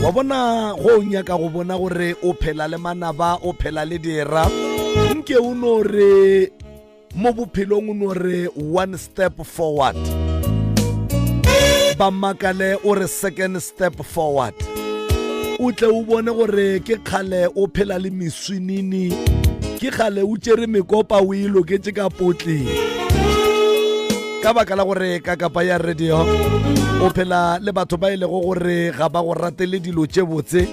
wa bona go nyaka go bona gore o phela le manaba o phela le dira nke o no re mo bophelong o no re one step forward ba makale o re second step forward o tle o bone gore ke khale o phela le miswinini ke khale o tsere mekopa o ile ke tse ka potli ka baka la gore ka kapa ya radio o phela le batho ba ile go gore ga ba go ratele dilo tše botse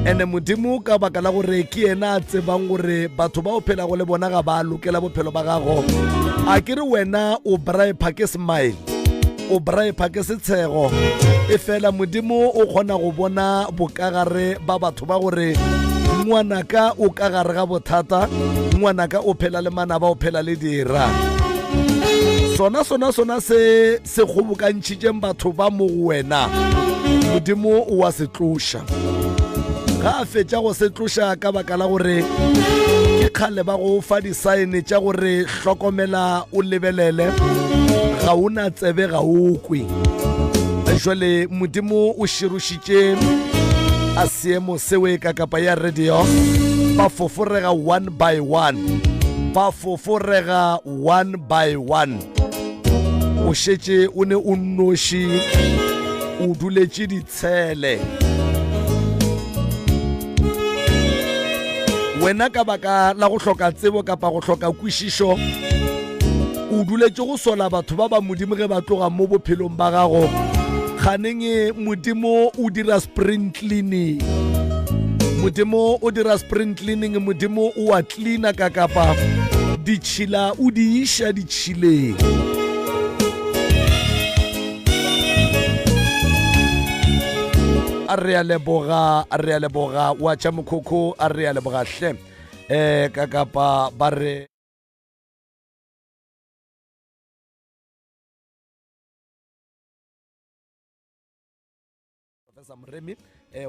ene modimo ka baka la gore ke ena a tsebang gore batho ba o phela go le bona ga ba lokela bophelo ba gago a ke re wena o bribe ke smile o bribe ke setshego e fela modimo o kgona go bona bokagare ba batho ba gore ngwanaka o ka gare ga bothata ngwanaka o phela le manaba o phela le dira sona se kgobokantšhitšeng batho ba mo wena modimo o wa se tloša ga a fetša go se tloša ka baka la gore ke kgale ba go fa disaene tša gore hlokomela o lebelele ga o na tsebe ga o kwe jwale modimo o širošitše a seemo sewe ka kapa ya radio ba foforega one by one ba foforega one by one o šetše o ne o nnoši o duletše ditshele wena ka baka la go hloka tsebo kapa go hloka kwešišo o duletše go sola batho ba ba modimo ge ba tloga mo bophelong ba gago kganeng modimo o dira spring cleaning modimo o dira spring cleaning modimo o a cleana ka kapa ditšhila o di iša ditšhileng a re a leboga wa tša mokhokho a re a leboga hle ka kapa ba re Professor Mremi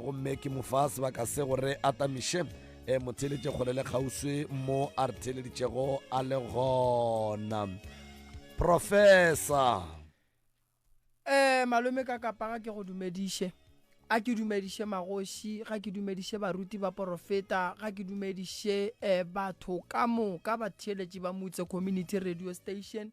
gomme ke mofa sebaka se gore a tamiše motheletše kgole le kgauswi mo a re theleditšego a le gona Professor malome ka kapa ga ke go dumediše a ke dumediše magoši ga ke dumediše baruti ba porofeta ga ke dumediše batho ka moka ba theletše ba motse community radio station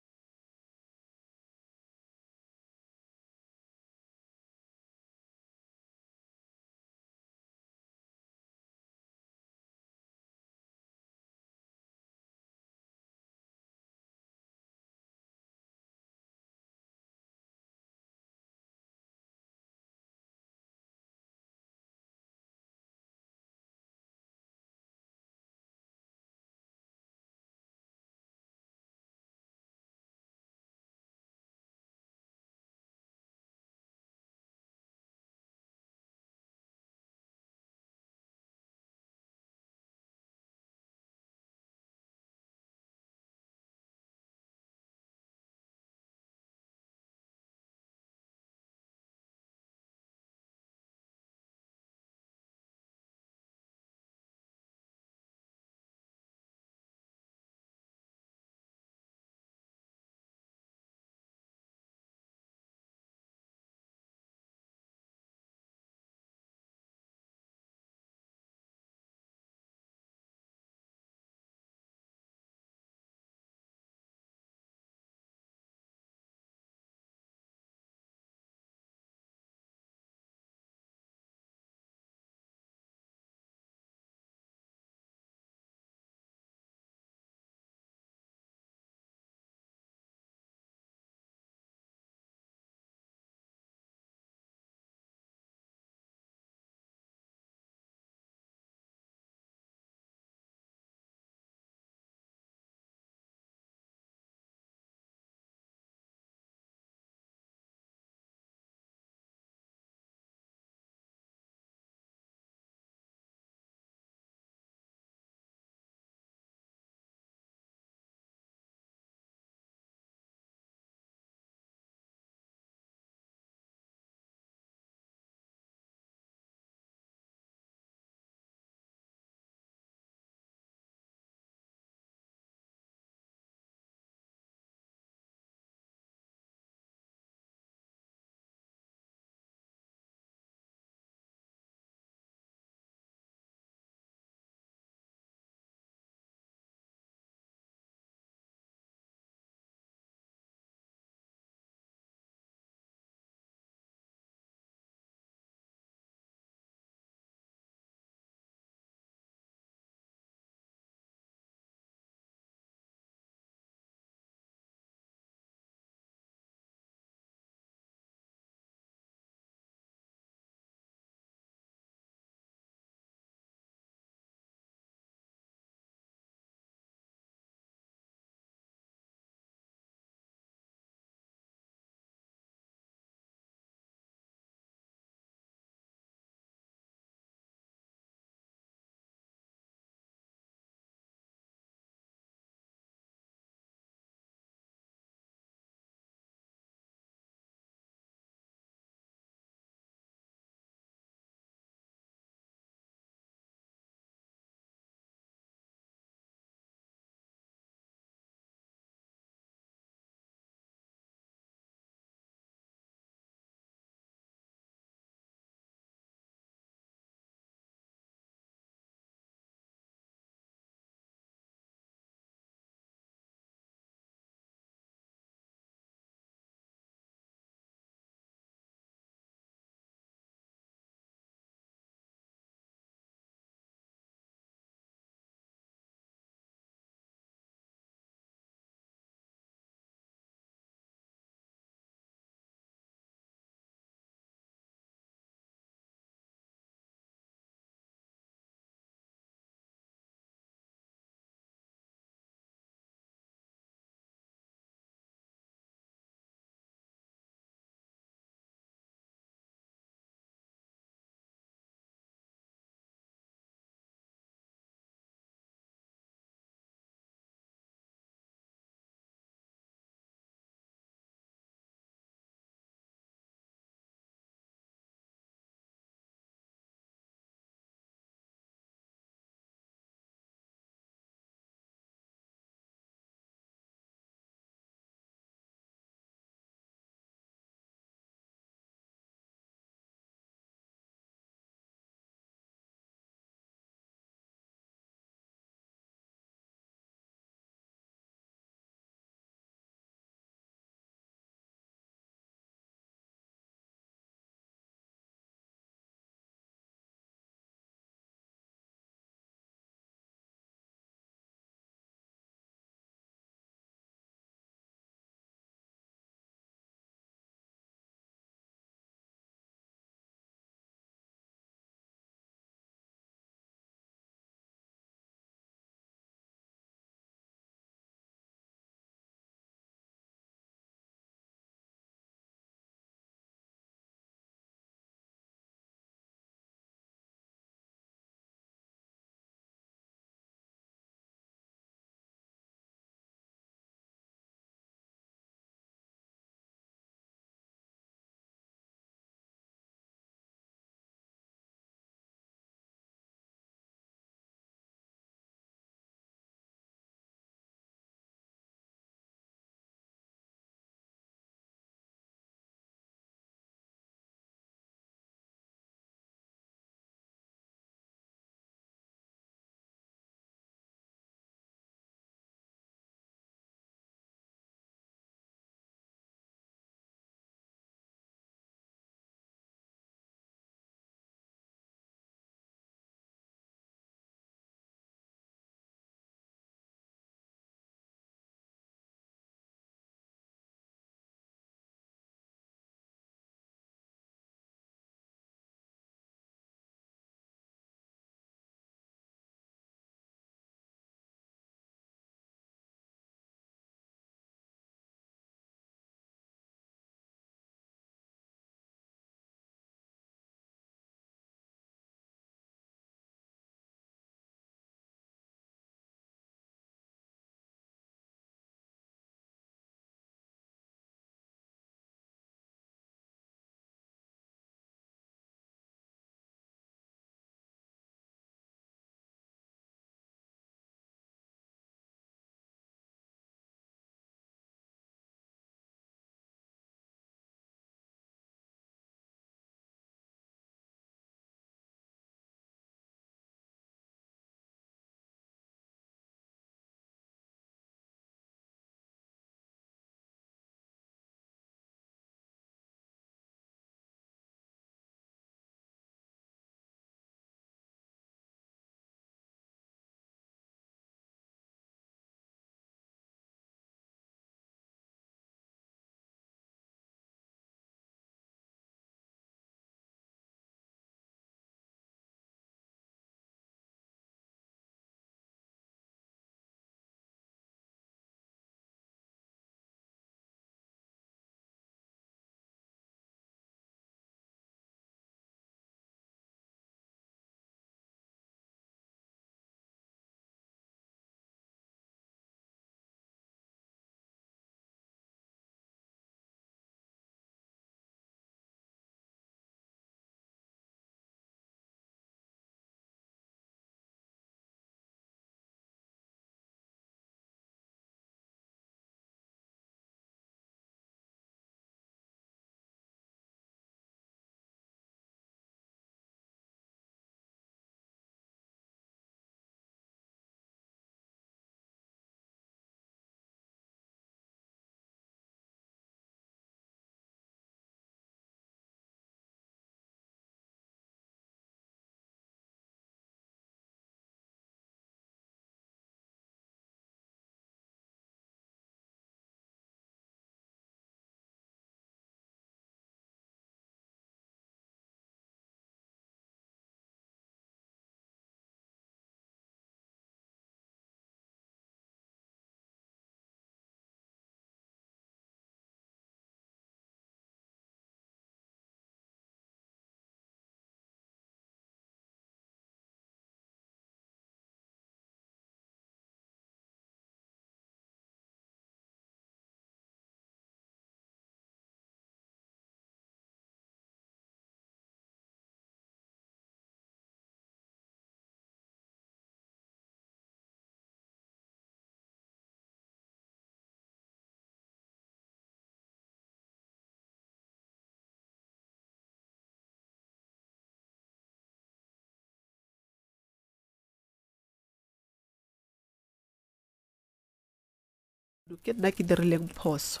ke nna ke dirileng phoso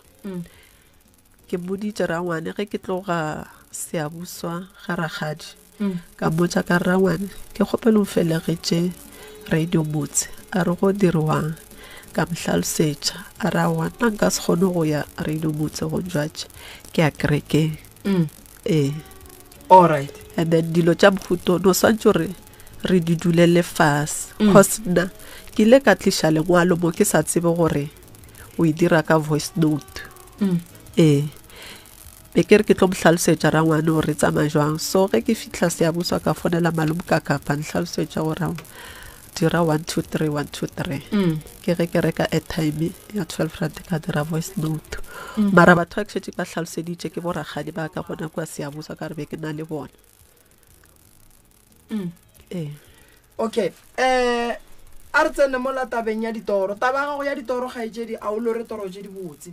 ke moditse rangwane ge ke tloga Seabuswa ga Ragadi ka motsa ka rangwane ke kgopelo felegetše radio motse a re go dirwang ka mhlalosetša a ra wa nna nka se kgone go ya radio motse go jwatše ke a kerekeng all right and then dilo tša mohuto no swantse re di dulele fase cause nna ke ile ka tliša lengwalo mo ke sa tsebe gore o e dira ka voice note be ke re ke tlo mohlalosetša rangwane gore tsamaya jwang so ge ke fihla Seabuswa ka fonela malome ka kapa nhlalosetša gore dira 1 2 3 1 2 3 ke ge ke reka airtime ya 12 rand ka dira voice note mara batho ba ke šetše ba hlaloseditše ke boragadi ba ka gona kwa Seabuswa ka re be ke na le bona okay a re tsene mo latabeng ya ditoro taba gago ya ditoro ga etsedi a o lore toro tše di botse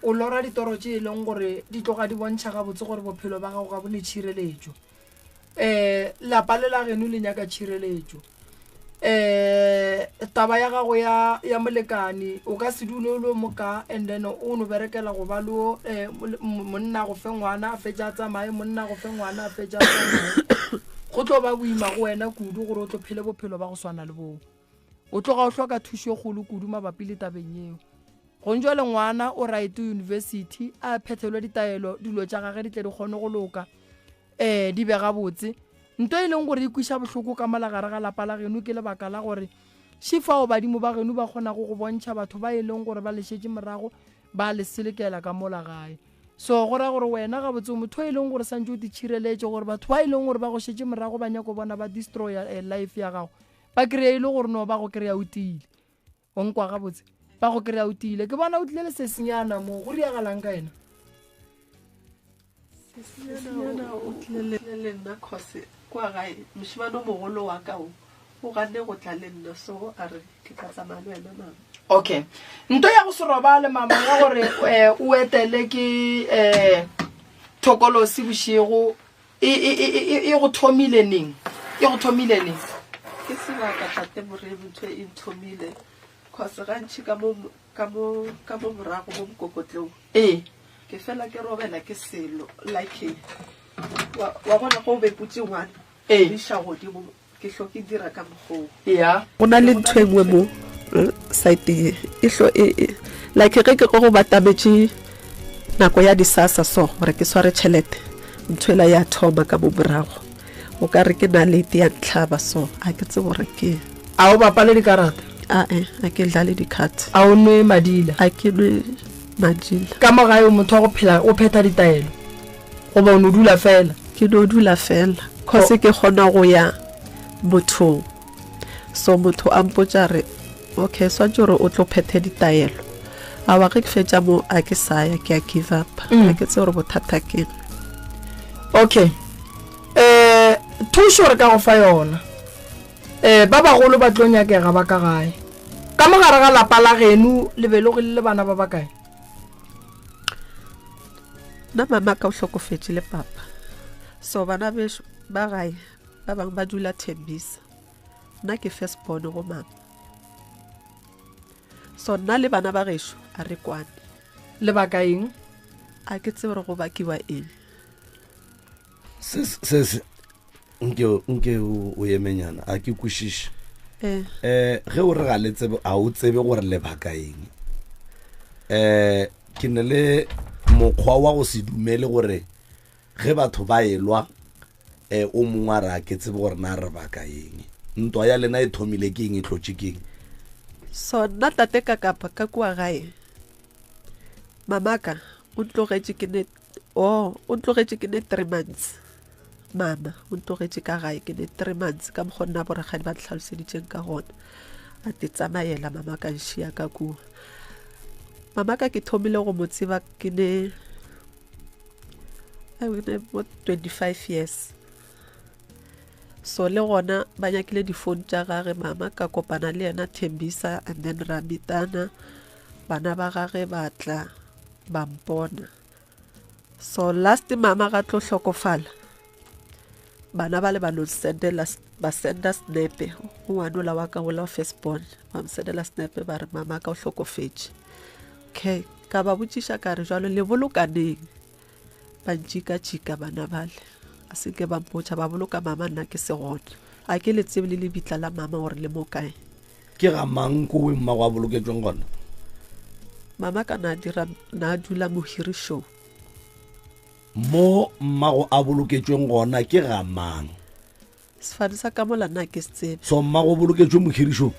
o lora ditoro tše e leng gore di tloga di bontšha ga botse gore bophelo ba gago ga bone tšhireletšo lapa le la geno le nyaka tšhireletšo taba ya gago ya molekane o ka se dule o le moka and then o no berekela go ba lo monna go fe ngwana a fetša tsamaye monna go fe ngwana a fetša tsamaye go tlo ba boima go wena kudu gore o tlo phele bophelo ba go swana le boo o tloga o hloka thušo kgolo kudu mabapi le tabeng eo go ntšwa le ngwana o right university a phethelwe ditaelo dilo tša gage di tle di kgone go loka di be gabotse nto e leng gore di kwiša bohloko ka malagare ga lapa la geno ke lebaka la gore šifao badimo ba geno ba kgona go bontšha batho ba e leng gore ba lešetše morago ba le selekela ka mola gae so go ra gore wena ga botse motho e leng gore santse o di tšhireletše gore batho ba e leng gore ba go šetše morago ba nyako bona ba destroy life ya gago ba kry-a e le gore no ba go kry-a o tiile o nkwa ga botse ba go kry-a o tiile ke bona o tlile le sesenyana mo go riagalang ka ena o tlile le nna cause kwa gae mošimane mogolo wa ka o gane go tla le nna so a re ke tla tsamaya le wena mama okay nto ya go se robale mama ya gore o etele ke thokolosi bošego e go thomile neng ke sebaka tate moremi ntho e nthomile cause gantši ka mo morago mo mokokotlong ke fela ke robela ke selo like wa bona go be putse ngwana diša godimo ke hlo ke dira ka mokgoo go na le ntho e nngwe mo site ihlo like ge ke go batametse nako ya disasa so gore ke sware tšhelete nthoela ya thoma ka mo morago o ka re ke na le ya ntlhaba so a ke tse gore ke a o bapale dikarata a ke dlale dikhat a o nwe madila a ke nwe madila ka mogae motho wa go phela o phetha ditaelo go ba o no dula fela ke no dula fela cause ke kgona go ya mothong so motho a mpotša re okay swantse gore o tlo phethe ditaelo a wa ge ke fetša mo a ke saya ke a give up a ke tse gore bothata ke okay thušo re ka go fa yona ba bagolo ba tlo nyakega ba ka gae ka mogare ga lapa la geno lebelo le bana ba ba kae nna mama ka o hlokofetše le papa so bana beso ba gae ba bangwe ba dula Tembisa nna ke first born go mama so nna le bana ba gešo a re kwane lebaka eng a ke tsebe gore go bakiwa eng se nke o emenyana a ke kwešiše ge o re ga le tsebe a o tsebe gore lebaka eng ke ne le mokgwa wa go se dumele gore ge batho ba elwa o mongwe a re a ke tsebe gore na re baka eng ntwa ya lena e thomile ke eng e tlotše ke eng so nna tate ka kapa ka kua gae mamaka o ntlogetše ke ne 3 months mama o ntlogetše ka gae ke ne 3 months ka mokgo nna boregadi ba tlhaloseditšeng ka gona a te tsamayela mamaka nšia ka kua mamaka ke thomile go mo tseba ke ne 25 years so le gona ba nyakile di-phone tša gage mama ka kopana le yena Tembisa and then ra mitana bana ba gage ba tla ba mpona so last mama ga tlo hlokofala bana ba le ba no sendela ba senda snepe ngwana la wa ka la firstborn ba msendela snepe ba re mama ka o hlokofetse. Okay ka ba botsisha ka re jalo le bolokaneng ba ntšika bana bale a se ke ba mpotša ba boloka mama nna ke se gona a ke le tsebe le bitla la mama gore le mo kae. Ke ga mang ko we mma go a boloketsweng gona? Mama ka na dula mohirišong. Mo mma go a boloketsweng gona ke ga mang? Sefane sa ka mola nna ke se tsebe. So mma go boloketswe mohirišong?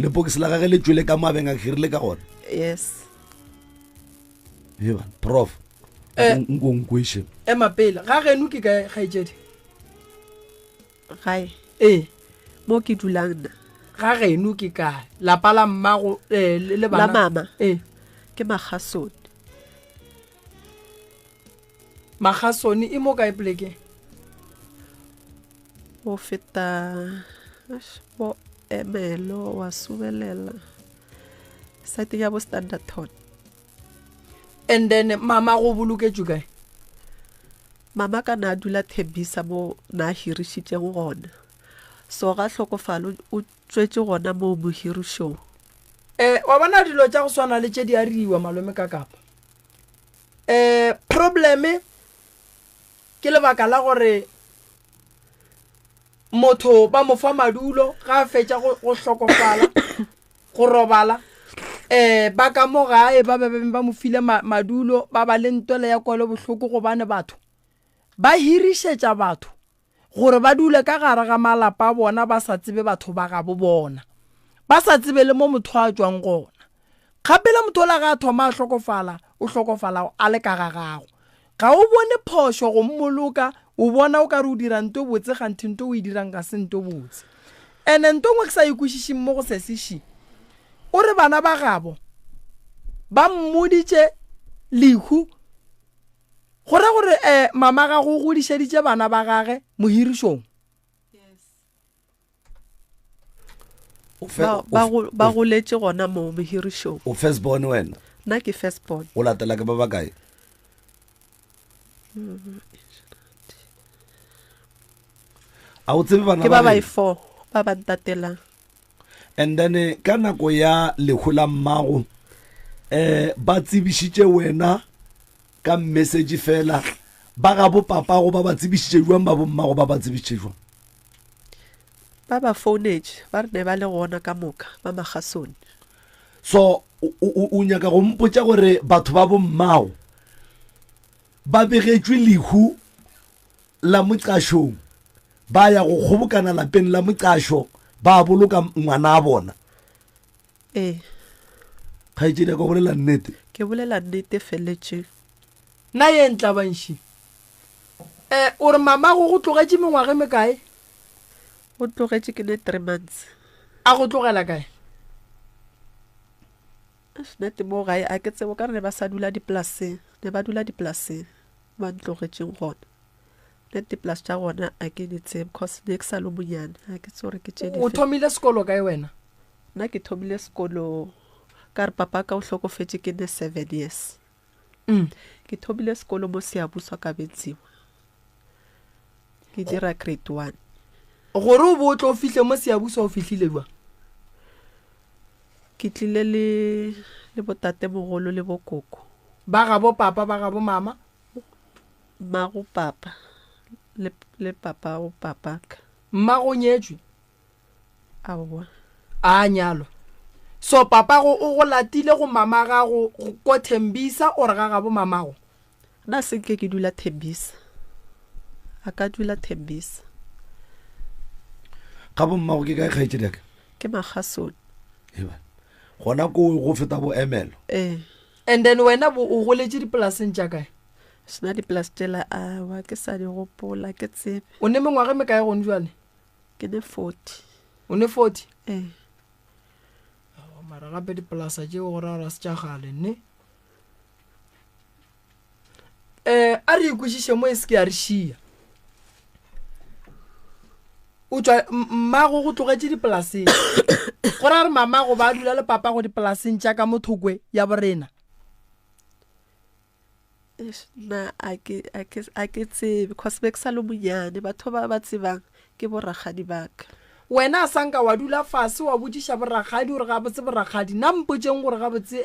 Le bokisi la gage le tswele ka mabeng a hirile ka gona? Yes. Yeba prof ngong question Mapele ga genu ke ka gaetsedi gae mo ke dulang nna ga genu ke ka lapa la mmago le bana la mama ke Magasoni. Magasoni e mo kae pleke o feta bo Emelo wa subelela site ya bo Standerton. And then mama go boloketswe kae? Mama ka na dula Thembisa mo na hirishitseng gona. So ga hlokofalo o tswetse gona mo mohirišong. Wa bona dilo tša go swana le tše di a riwa malome ka kapa. Probleme ke lebaka la gore motho ba mo fa madulo ga fetša go hlokofala go robala ba ka mo gae ba mo file madulo ba ba le ntole ya kwalo bohloko go bane batho ba hirišetša batho gore ba dule ka gare ga malapa bona ba sa tsebe batho ba ga bo bona ba sa tsebe le mo motho a tswang gona gape le motho la ga thoma a hlokofala o hlokofala a le ka ga gago ga o bone phosho go mmoloka o bona o ka re o dira nto botse ganthe nto o e dirang ka se nto botse ene nto ngwe ke sa ikwešišing mo go sesiši o re bana ba gabo ba mmoditše lehu gore mama ga go godišeditše bana ba gage mohirišong. ba goletše gona mo mohirišong. O firstborn wena? Nna ke firstborn. O latela ke ba ba kae? A o tsebe bana ke ba ba 4 ba ba ntatelang. And then ka nako ya lehola mmago ba tsebishitše wena ka message fela ba ga bo papa go ba tsebishitše jwang ba bo mmago ba tsebishitše jwang? Ba ba phonage ba re ne ba le gona ka moka ba Magasoni. So o nyaka go mpotša gore batho ba bo mmago ba begetšwe lehu la moqašong ba ya go kgobokana lapeng la moqašo ba boloka ngwana a bona? Kgaetšedi ka bolela nnete? Ke bolela nnete feletše. Na ye ntla banši o re mama go tlogetše mengwage me kae? O tlogetše ke ne 3 months. A go tlogela kae? Nnete mo gae a ke tsebo ka re ne ba sa dula dipolaseng ne ba dula dipolaseng ba ntlogetšeng gona. Nete plus tša gona a ke di tsebe because ne ke sa lo monyane a ke tsore ke tše o thomile sekolo kae wena? Nna ke thomile sekolo ka re papa ka o hlokofetše ke ne 7 years. Ke thomile sekolo mo Seabuswa ka Bentsiwa ke dira grade 1. Gore o bo tlo fihle mo Seabuswa o fihlile ba? Ke tlile le botate mogolo le bokoko ba ga bo papa ba ga bo mama mmago papa le papa o papa ka mmago nyetšwe aowa a nyalo. So papa go o go latile go mama ga go ko Thembisa o re ga bo mamago? Na se ke dula Thembisa a ka dula Thembisa. Ka bo mmago ke kae kgaetšedi ka? Ke Magasoni. Gona go feta bo Emelo? And then wena bo o goletše dipolaseng tša kae? Sena dipolase tšela awa ke sa di gopola ke tsebe. O ne mengwage me kae gone jwale? Ke ne 40. O ne 40? Mara gape dipolasa tšeo go rara se tša gale nne a re ikwešiše mo e se ke ya re šia o tswa mmago go tlogetše dipolaseng go ra re mamago ba dula le papa go dipolaseng tša ka mothokwe ya borena? Na a ke tsebe because be ke sa lo monyane batho ba tsebang ke boragadi baka wena a sanka wa dula fase wa bodisha boragadi gore ga botse boragadi nna mpotjeng gore ga botse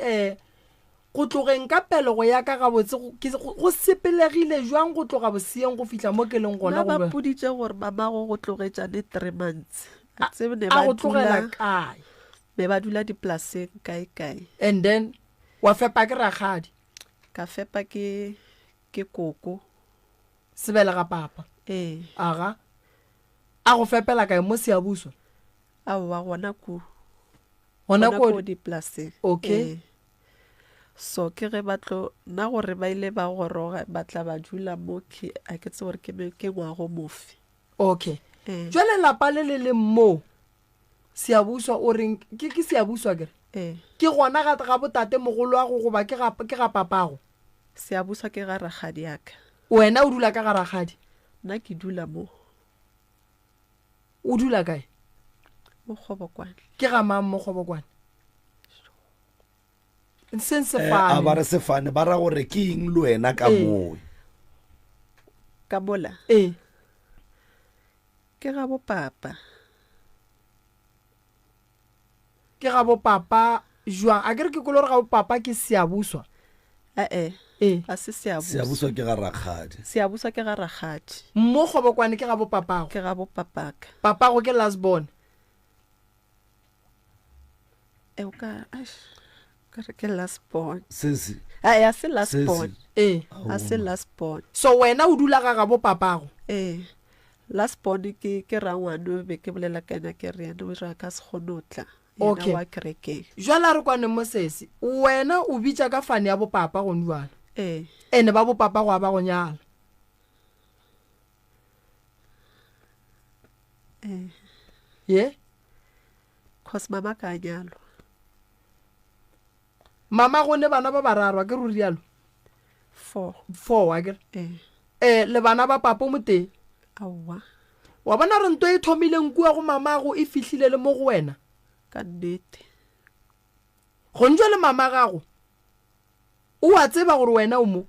go tlogeng ka pele go ya ka ga botse go sepelegile jwang go tloga bosieng go fihla mo ke leng gona ba puditse gore mamago go tlogetša le 3 months a go tlogela kae be ba dula diplaseng kae and then wa fepa ke ragadi ka fepa ke koko sebele ga papa aga a go fepela kae mo Seabuswa aowa gona ko diplaseng okay so ke ge batlo na gore ba ile ba goroga ba tla ba dula mo a ke tse gore ke ngwago mofi okay jwale lapa le le mo Seabuswa o reng ke Seabuswa ke ke gona ga botate mogolo wa go ba ke ga papago Seabuswa ke ga ragadi yaka wena o dula ka ga ragadi nna ke dula mo o dula kae mo Kgobokwane ke ga mang mo Kgobokwane a ba re sefane ba ra gore ke eng le wena ka moo ka mola ke ga bo papa jwang a kere ke kolore ga bo papa ke Seabuswa a se Seabuswa ke ga ragadi Seabuswa ke ga ragadi mo Kgobokwane ke ga bo papago ke ga bo papaka papago ke last born o ka ke last born sesi a se last born a se last born so wena o dula ga bo papago last born ke rangwane be ke bolela kana ke re ena o ra ka se kgonotla okay wa kereke jwala re kwane mo sesi wena o bitsa ka fane ya bo papa go ndwana ene ba bo papa go ba go nyala cause mama ka nyalo mama go ne bana ba bararo ke ruri yalo 4 wa ke le bana ba papa mo teng aowa wa bona re ntwe e thomileng kua go mama go e fihlile le mo go wena ka nnete go ntjwe le mama gago o a tseba gore wena o mo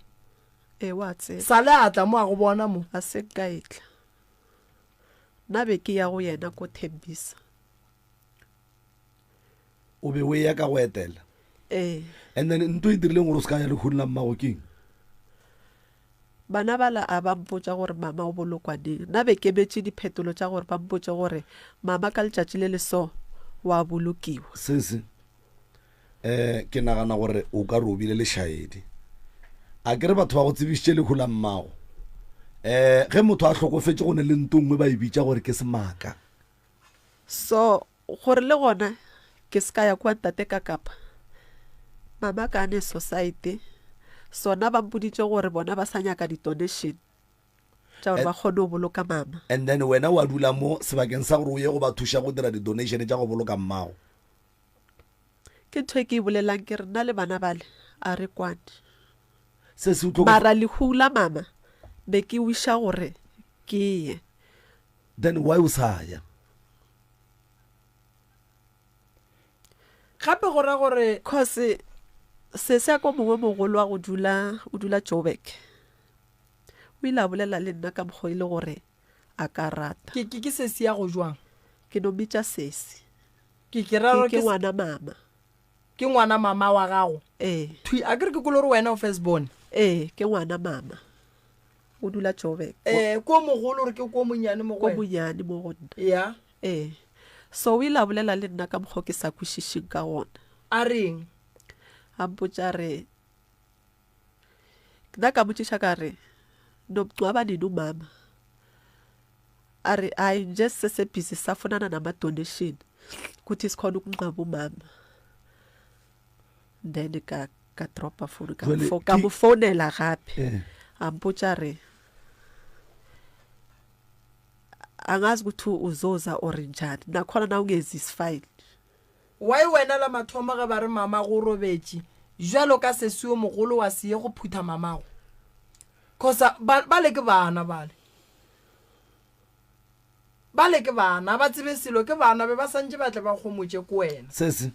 wa tseba sale a tla mo a go bona mo a se ka itla na be ke ya go yena ko Thembisa o be we ya ka go etela and then ntwe dirileng gore o ska ya le khunla mmago keng bana bala a ba mpotsa gore mama o bolokwane na be ke betse diphetolo tša gore ba mpotsa gore mama ka letšatši le le so wa bolokiwa sese ke nagana gore o ka re o bile le shaedi a kere batho ba go tsebisitse le khula mmago ge motho a hlokofetse go ne le ntongwe ba e bitsa gore ke semaka so gore le gona ke ska ya kwa ntate ka kapa mama ka ne society sona ba mpoditse gore bona ba sa nyaka di-donation tša gore ba kgone go boloka mama and then wena wa dula mo sebakeng sa gore o ye go ba thuša go dira di-donation tša go boloka mmago ke ntho e ke e bolelang ke re nna le bana bale a re kwane se se mara lehula mama be ke wisha gore ke ye then why o sa ya gape gore cause se se ko mongwe mogolo wa go dula Joburg o ile a bolela le nna ka mokgwa ile gore a ka rata ke sesi ya go jwang ke no bitsa sesi ke raro ke ngwana mama ke ngwana mama wa gago thui a kere ke kolore wena o first born ke ngwana mama o dula Joburg ko mogolo re ke ko monyane mo go nna ya so o ile a bolela le nna ka mokgwa ke sa kwišišeng ka gona a reng a mpotsa re nna ka motšiša ka re no mncwaba nini umama a re hayi nje sisesebhizi safunana nama-donation kuthi sikhona ukungcwaba umama then ka dropa phone ka mo founela gape a mpotsa re angazi ukuthi uzoza or njani nakhona na ungezisi file why wena la mathoma ge ba re mama go robetše jalo ka sesio mogolo wa se ye go phutha mamago cause ba le ke bana ke bana ba tsebe selo ke bana be ba santse ba tle ba kgomotse ko wena sese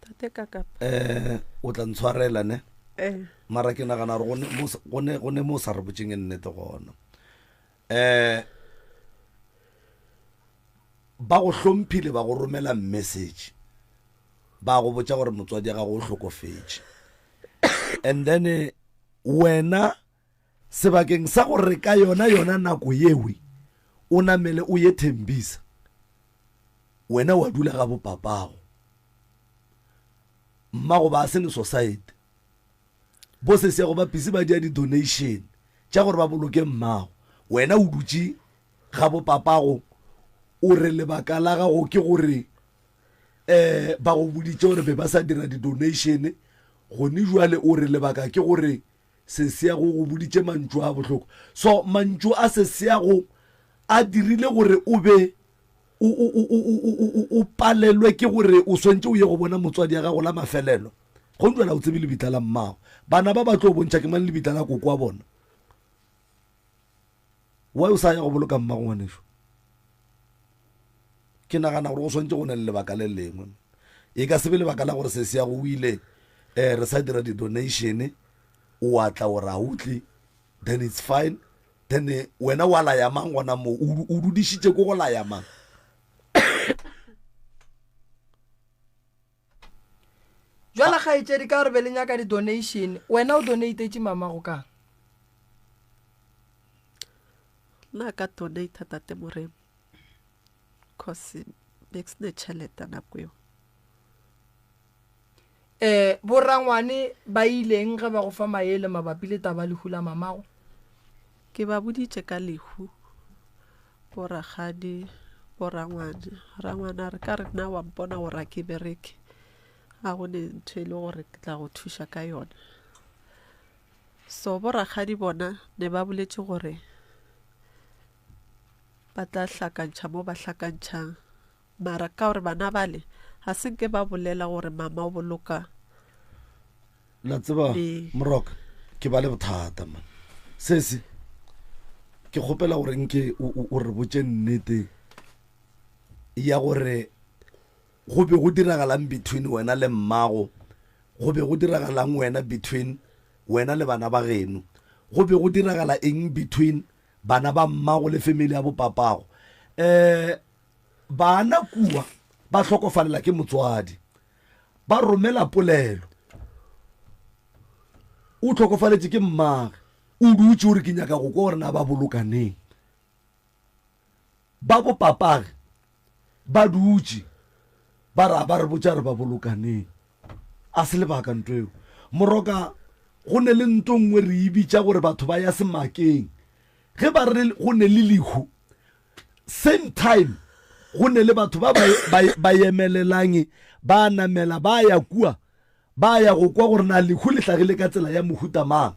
tate kaka o tla ntshwarela ne mara ke nagana re gone mo sa re botseng nnete gona ba go hlomphile ba go romela message ba go botsa gore motswadi ga go hlokofetse and then wena sebakeng sa go re ka yona nako yewe o namele o ye Thembisa wena wa dula ga bo papago mmago ba se le society bo se se go ba pisi ba dia di donation tša gore ba boloke mmago wena o dutse ga bo papago o re lebaka la gago ke gore ba go boditse gore be ba sa dira di donation go ni jwale o re lebaka ke gore se se ya go boditse mantšu a bohloko so mantšu a se se ya go a dirile gore o be o palelwe ke gore o swantse o ye go bona motswadi ya gago la mafelelo go ntwela o tsebe lebitla la mmago bana ba ba tlo bontšha ke mang lebitla la koko wa bona wa o sa ya go boloka mmago ngwaneso ke nagana gore go swantse go ne le lebaka le lengwe e ka sebe lebaka la gore se se ya go ile re sa dira di donation o atla o ra utli then it's fine then wena wa la ya mang gona mo o dudišitše ko go la ya mang jwala ga itsedi ka gore be le nyaka di donation wena o donate mama go ka nna ka donate tate Moremo cause next ne tšhelete nako eo borangwane ba ileng ge ba go fa maele mabapi le taba le hula mamago ke ba boditše ka lehu boragadi rangwana re ka re na wa mpona gore a ke bereke ga go ne ntho e le gore ke tla go thuša ka yona so boragadi bona ne ba boletše gore ba tla hlakantšha mo ba hlakantšhang mara ka gore bana bale ga senke ba bolela gore mama o boloka la tseba Moroka ke ba le bothata man sese ke kgopela gore nke o re botse nnete ya gore go be go diragalang between wena le mmago go be go diragalang wena between wena le bana ba geno go be go diragala eng between bana ba mmago le family ya bo papago bana kua ba hlokofalela ke motswadi ba romela polelo o tlhokofaletše ke mmage o dutse gore ke nyaka go kwa gore na ba bolokaneng ba bo papage ba dutse ba re botša re ba bolokaneng a se lebaka nto eo Moroka go ne le nto nngwe re ebitša gore batho ba ya semakeng ge ba re go ne le lehu same time go ne le batho ba emelelang ba namela ba ya kua ba ya go kwa gore na lehu le tlagile ka tsela ya mohuta mang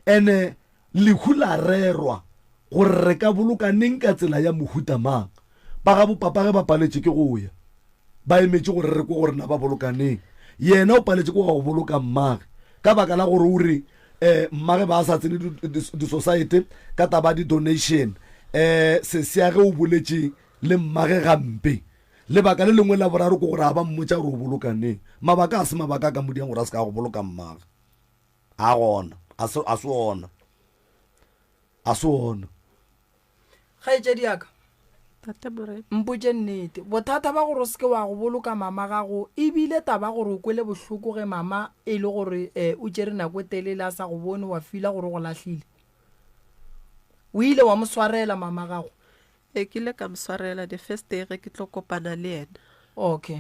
ene lehu la rerwa gore re ka bolokaneng ka tsela ya mohuta mang ba ga bo papa ge ba paletše ke go ya ba emetše gore re kwa gore na ba bolokaneng yena o paletše ko ga go boloka mmage ka baka la gore o re mmage ba sa tsene di society ka taba di donation se seage o boletše le mmage gampe lebaka le lengwe la boraro ko gore a ba mmotša gore o bolokaneng mabaka a se mabaka ka modiang gore a se ka go boloka mmage a gona a se ona ga etsedi yaka tate Moremo mpotše nnete bothata ba gore o seke wa go boloka mama gago ebile taba gore o kwele bohloko ge mama e le gore o tšere nako e telele a sa go bone wa fila gore go lahlile o ile wa mo swarela mama gago ke ile ka mswarela the first day ge ke tlo kopana le yena okay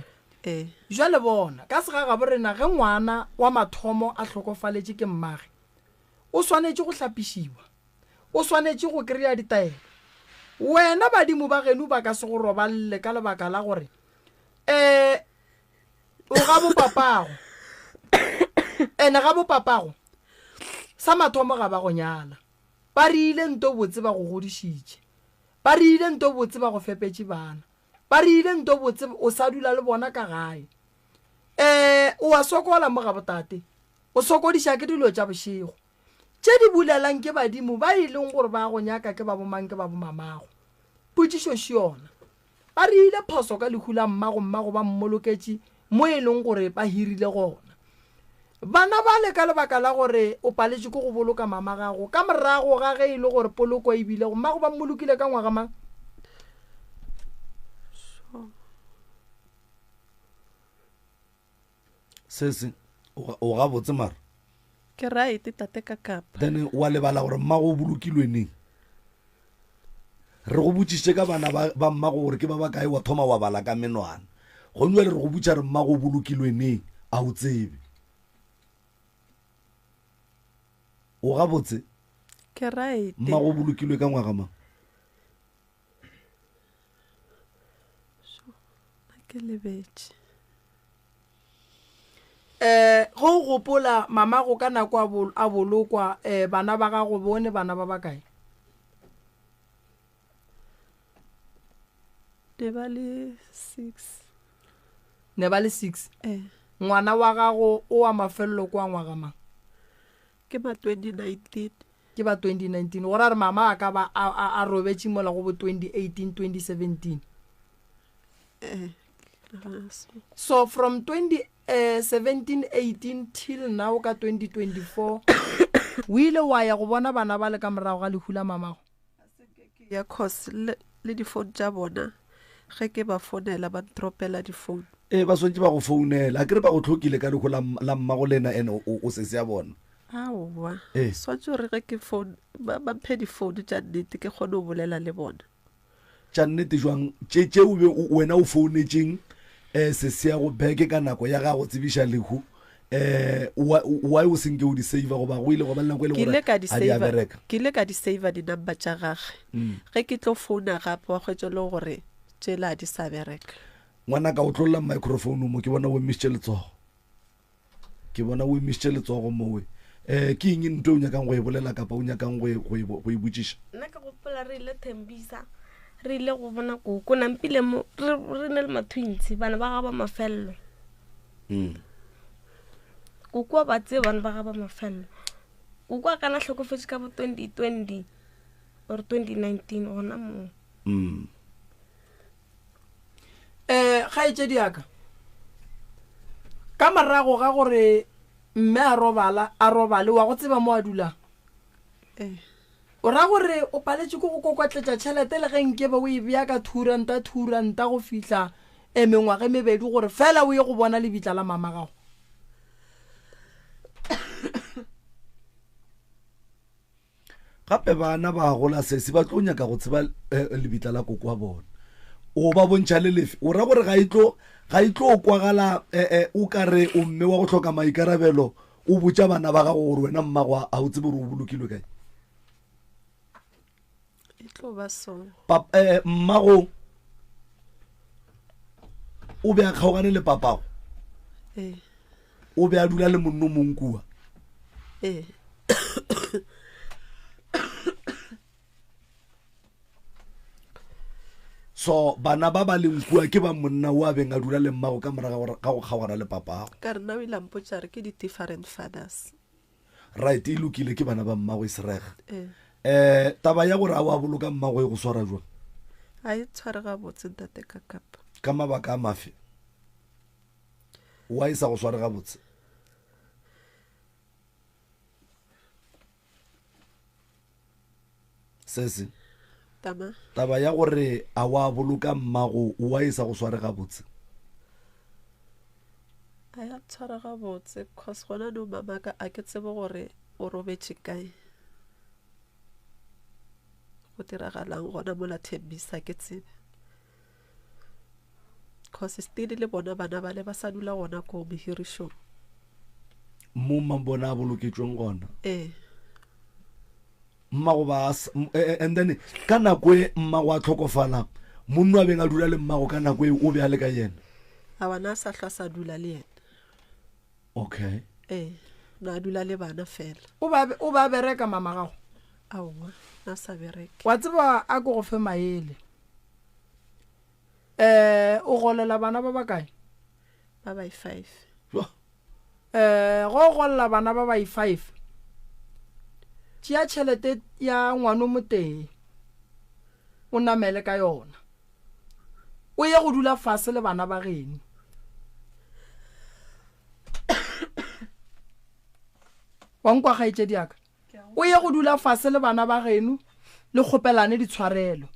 jwale bona ka sega ga borena ge ngwana wa mathomo a hlokofaletše ke mmage o swanetše go hlapišiwa o swanetše go kry-a ditaelo wena badimo ba geno ba ka se go roballe ka lebaka la gore o ga bo papago ene ga bo papago sa mathomo ga ba go nyala ba rile nto botse ba go godišitše ba rile nto botse ba go fepetše bana ba rile nto botse o sa dula le bona ka gae o a sokola mo ga botate o sokodiša ke dilo tša bošego tše di bulelang ke badimo ba e leng gore ba go nyaka ke ba bomang ke ba bomamago potšišo se yona ba rile phoso ka lehu la mmago ba mmoloketše mo e leng gore ba hirile gona bana ba le ka lebaka la gore o paletše ko go boloka mama gago ka morago ga ge e le gore poloko e bile go mmago ba mmolokile ka ngwaga mang se o ga botse mara ke right tate ka kapa then wa lebala gore mmago o bolokilwe neng re go botsitse ka bana ba mmago gore ke ba ba kae wa thoma wa bala ka menwana go nwe re go botsa re mmago o bolokilwe neng a o tsebe o ga botse ke right mmago o bolokilwe ka ngwaga mang ke lebetse go gopola mama go ka nako a bolokwa bana ba ga go bone bana ba ba kae ne ba le 6 ngwana wa gago o wa mafello kwa ngwaga mang ke ba 2019 ke ba 2019 go ra re mama a ka ba a robetse mola go bo 2018 2017 so from 2017 18 till now ka 2024 o ile wa ya go bona bana ba le ka morago ga lehula mamago ya cause le di phone tša bona ge ke ba fonela ba dropela di phone ba swantse ba go founela a ke re ba go tlhokile ka dikgo la mmago lena ene o se se ya bona aowa swantse gore ge ke phone ba mphe di phone tša nnete ke kgone go bolela le bona tša nnete jwang tše o be wena o founetseng se se ya go beke ka nako ya ga go tsebiša lehu why o senke o di save go ba go ile go ba nako ile gore a di a bereka ke ile ka di save di number tša gagwe ge ke tlo founa gape wa kgwetša le gore tšela di sa bereka ngwana ka o tlolla microphone mo ke bona o emisitše letsogo mowe ke eng nto o nyakang go e bolela kapa o nyakang go e botšiša nna ka gopola re ile Thembisa re ile go bona koko nampile mo re ne le mathwintsi bana ba ga ba mafello koko ba tse bana ba ga ba mafello koko a kana hlokofetse ka bo 2020 or 2019 gona mo ga etse diaka ka marago ga gore mme a robale wa go tseba mo a dulang o ra gore o paletse go kokotletša tšhelete le ge nke ba o e bea ka 2 ranta go fihla mengwaga mebedi gore fela o ye go bona lebitla la mama gago gape bana ba gola sese ba tlo nyaka go tseba lebitla la koko wa bona o ba bontšha le lefe o ra gore ga itlo o kwagala o ka re o mme wa go hloka maikarabelo o botša bana ba gago gore wena mmago a o tsebe gore o bolokilwe kae mmago o be a kgaogane le papago o be a dula le monno monkua so bana ba ba leng kua ke ba monna o a beng a dula le mmago ka moraga ga go kgaogana le papago ka re nna o ilampotša re ke di-different fathers right e lokile ke bana ba mmago e serega taba ya gore a o a boloka mmago e go swara jwa a e tshware ga botse ntate ka kapa ka mabaka a mafe wa e sa go sware ga botse sese taba ya gore a wa boloka mmago wa e sa go sware ga botse a ya tshware ga botse cause gona no mamaka a ke tsebe gore o robetse kae go diragalang gona mola Thembisa ke tsebe cause still le bona bana ba le ba sa dula gona ko mohirišong mo mambona a boloketšweng gona mmago ba and then ka nako e mmago a tlhokofala monno a beng a dula le mmago ka nako e o be a le ka yena a bana sa hlwa sa dula le yena okay na dula le bana fela o ba bereka mama gago aowa na sa bereke wa tseba a go fe maele o golela bana ba ba kae ba ba 5 go golela bana ba ba 5 tšea tšhelete ya ngwano motee o namele ka yona o ye go dula fase le bana ba geno wa nkwa gaetse diaka o ye go dula fase le bana ba geno le kgopelane ditshwarelo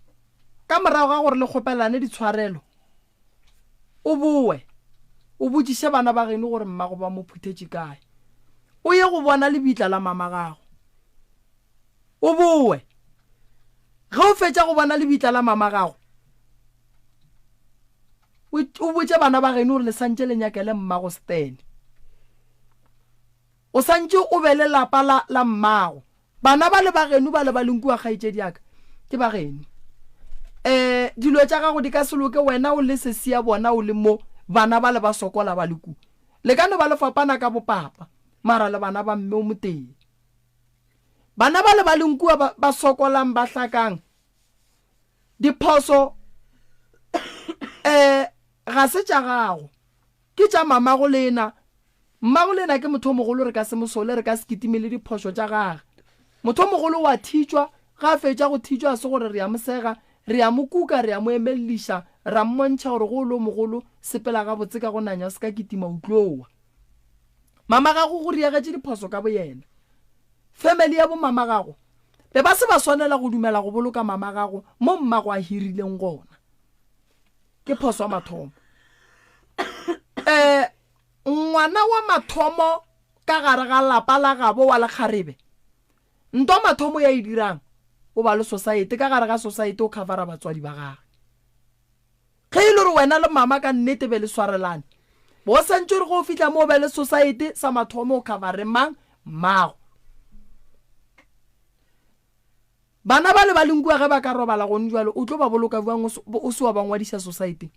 ka morago ga gore le kgopelane ditshwarelo o boe o botsiše bana ba geno gore mmago ba mo phuthetše kae o ye go bona lebitla la mama gago o boe ge o fetša go bona lebitla la mama gago o botse bana ba geno gore le santše le nyakele mmago Stan o santše o be le lapa la mmago bana ba le ba geno ba le ba lenkua kgaetšedi yaka ke ba geno dilo tša gago di ka se loke wena o le sesia bona o le mo bana ba le ba sokola ba leku le ka no ba le fapana ka bopapa mara le bana ba mme o moteng bana ba le ba lenkua ba sokolang ba hlakang diphoso ga se tša gago ke tša mamago lena mmago lena ke motho mogolo re ka se mosole re ka se kitimele diphoso tša gage motho mogolo wa thitšwa ga a fetša go thitšwa a se gore re ya mosega re ya mokuka re ya mo emeliša ra mmontšha gore go lo mogolo sepela ga botse ka go nanya se ka kitima utloa mama gago go riagetše diphoso ka bo yena family ya bo mama gago be ba se ba swanela go dumela go boloka mama gago mo mmago a hirileng gona ke phoso wa mathomo ngwana wa mathomo ka gare ga lapa la gabo wa lekgarebe nto mathomo ya e dirang o ba le society ka gare ga society o covera batswadi ba gage ge e le gore wena le mama ka nnete be le swarelane bo santse re go fitla mo be le society sa mathomo o covere mang mmago bana ba le ba lenkua ge ba ka robala gone jalo o tlo ba boloka buang o se wa ba ngwadisa society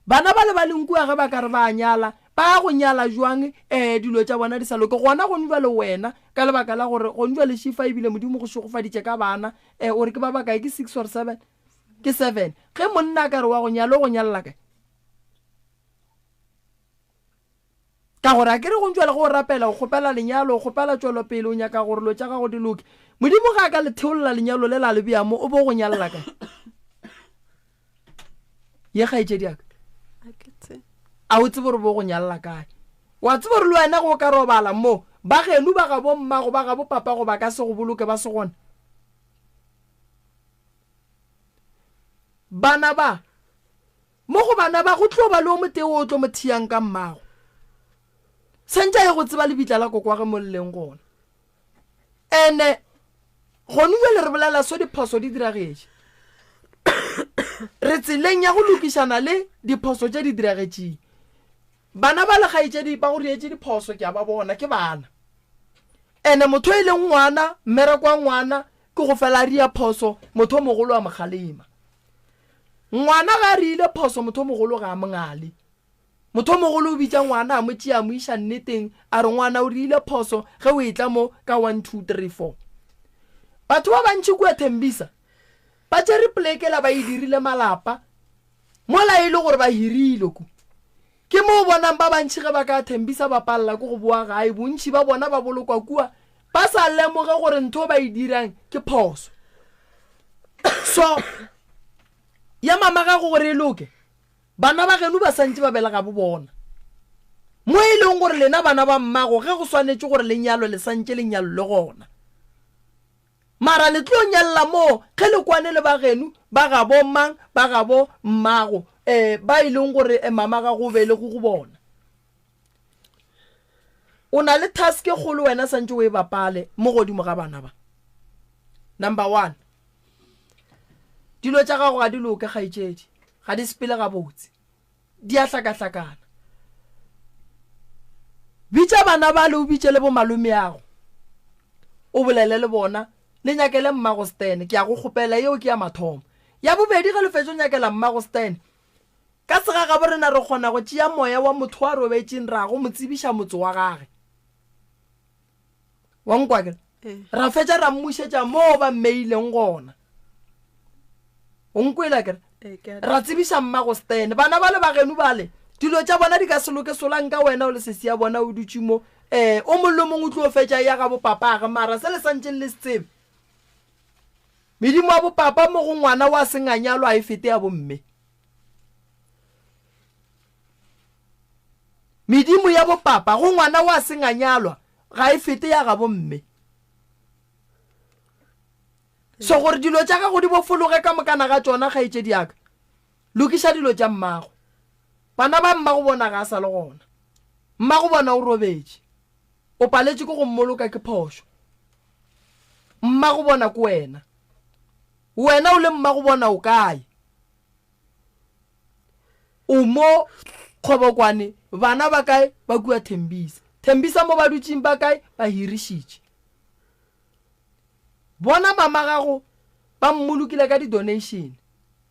bana ba le ba lenkua ge ba ka re ba nyala ba go nyala jwang dilo tša bona di sa loke gona gone jalo wena ka lebaka la gore gone jalo shifa ebile modimo go shogofaditše ka bana o re ke ba bakae ke 6 or 7 ke 7 ge monna ka re wa go nyala go nyalla kae ka gore a ke re go jalo go rapela go kgopela lenyalo go kgopela tšwelo pele o nyaka gore lo tša gago di loke modimo ga ka le theolola lenyalo le la le beamo o bo go nyalla kae ye kgaetšedi aka a o tsebe gore bo go nyalla kae wa tsebe gore le wena go ka robala mo ba geno ba ga bo mmago ba ga bo papa go ba ka se go boloke ba se gona bana ba mo go bana ba go tlo ba le o moteo o tlo mothiang ka mmago sentse ye go tseba le bitla la kokwa ge molleng gona ene gone jale re bolela so diphoso di diragetše re tseleng ya go lokišana le diphoso tše di diragetšeng bana ba legaetšedi ba go rietše diphoso ke a ba bona ke bana ene motho e leng ngwana mmereko wa ngwana ke go fela ria phoso motho mogolo wa mogalema ngwana ga re ile phoso motho mogolo ga mongale motho mogolo o bitša ngwana a mo tšea mo iša nneteng a re ngwana o rile phoso ge o e tla mo ka 1 2 3 4 batho ba bantši kua Thembisa ba tšere plekela ba e dirile malapa mola e le gore ba hirile ku ke mo bonang ba bantši ge ba ka Thembisa ba palla go boa gae bontši ba bona ba bolokwa kua ba sa lemoge gore ntho ba e dirang ke phoso so ya mama ga go gore e loke bana ba geno ba santse ba bela ga bo bona mo e leng gore lena bana ba mmago ge go swanetse gore lenyalo le santse lenyalo le gona mara le tlo nyalla mo ge le kwane le ba geno ba ga bo mang ba ga bo mmago ba e leng gore mama ga go bele go bona o na le task e kgolo wena santse o e bapale mo godimo ga bana ba number 1 dilo tša gago ga di loke kgaetšedi ga di sepele ga botse di a hlakahlakana bitša bana ba le o bitše le bo malome yago o bolele le bona le nyakele mmago Stan ke ya go kgopela yeo ke ya mathomo ya bobedi ge le fetšo nyakela mmago Stan ka sega ga borena re kgona go tšea moya wa motho wa robetšeng ra go mo tsebiša motse wa gage wa nkwa ke ra fetša ra mmušetša mo ba mmeileng gona o nkwela kere ra tsebiša mmago Stan bana ba le ba geno bale dilo tša bona di ka se loke solang ka wena o le sesi ya bona o dutše mo o mollo mongwe o tlo fetša ya ga bo papage mara se le santšeng le setsebe medimo wa bo papa mo go ngwana wa senganyalo a e fete ya bo mme medimo ya bo papa go ngwana wa senganyalwa ga e fete ya ga bo mme so gore dilo tša ka go di bofologe ka mokana ga tšona ga etše diaka lokiša dilo tša mmago bana ba mma go bona ga sa le gona mma go bona o robetse o paletse go mmoloka ke phosho mma go bona ko wena o le mma go bona o kae o mo kgobokwane bana ba kae ba kua Thembisa mo ba dutsing ba kae ba hirishitse bona mama gago ba mmolukile ka di donation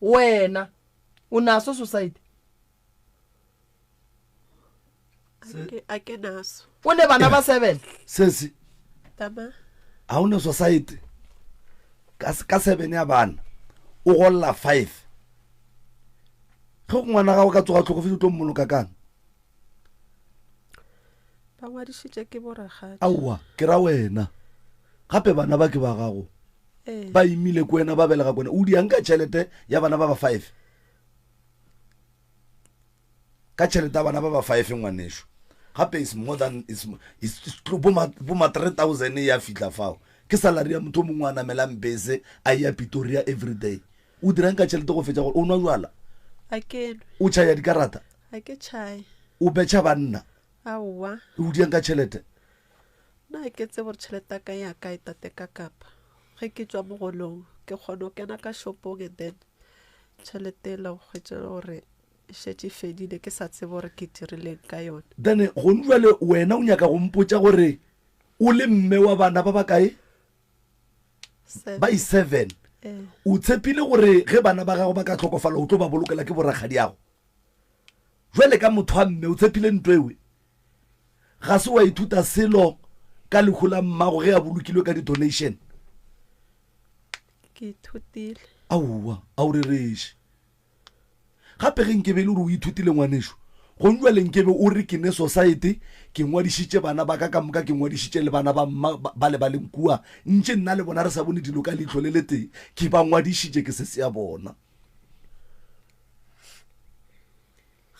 wena o naso society a ke naso o ne bana ba 7 sesi tama ha una society ka 7 ya bana o golla 5 go ngwana ga o ka tsoga tlhoko fetso tlo mmoloka kang ba ngwadishitse ke boragadi aowa ke ra wena gape bana ba ke ba gago ba imile ko wena ba belega kona o di anka tšhelete ya bana ba ba 5 ka tšhelete ya bana ba ba 5 ngwanesho gape is more than is bo ma 3000 ya fitla fao ke salary ya motho mongwe a namelang bese a ya Pretoria every day o dira nka tšhelete go fetša gore o nwa jwala a ke o tšhaya dikarata a ke tšhae o betšha banna aowa o di anka tšhelete na ke tse bore tšhelete ka ya ka tate ka kapa ge ke tswa mogolong ke kgone go kena ka shopong and then tšhelete la go kgetša gore šetse fedile ke sa tsebe gore ke dirileng ka yone then go njwale wena o nyaka go mpotša gore o le mme wa bana ba ba kae ba 7 o tshepile gore ge bana ba gago ba ka tlhokofala o tlo ba bolokela ke boragadi yago jwale ka motho wa mme o tshepile ntwe ewe ga se wa ithuta selo ka lekgo la mmago ge a bolokilwe ka di-donation ke ithutile aowa a o rereše gape ge nkebe le gore o ithutile ngwanesho go njwale nkebe o re ke ne society ke ngwadišitše bana ba ka moka ke ngwadišitše le bana ba mma ba le ba leng kua ntše nna le bona re sa bone dilo ka leitlho le le teng ke ba ngwadišitše ke se se ya bona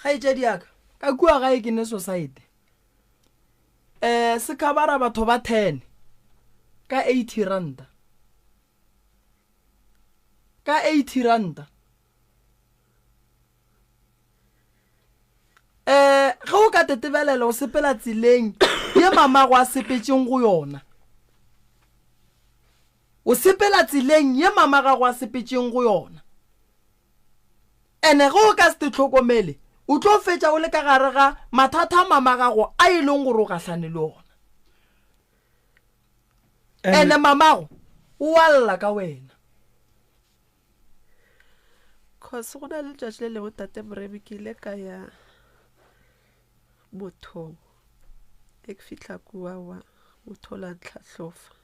kgaetšedi yaka ka kua gae ke ne society se ka bara batho ba 10 ka 80 ranta ka 80 ranta ge o ka tetebelela o sepela tseleng ye mamago a sepetšeng go yona o sepela tseleng ye mamagago a sepetšeng go yona ene ge o ka se te tlhokomele o tlo fetša o le ka gare ga mathata a mamagago a e leng gore o gahlane le ona ene mamago o alla ka wena cause go na le letšatši le lengwe tate Moremi ke ile ka ya mothong e ke fitla kua wa motho la ntlhatlhofa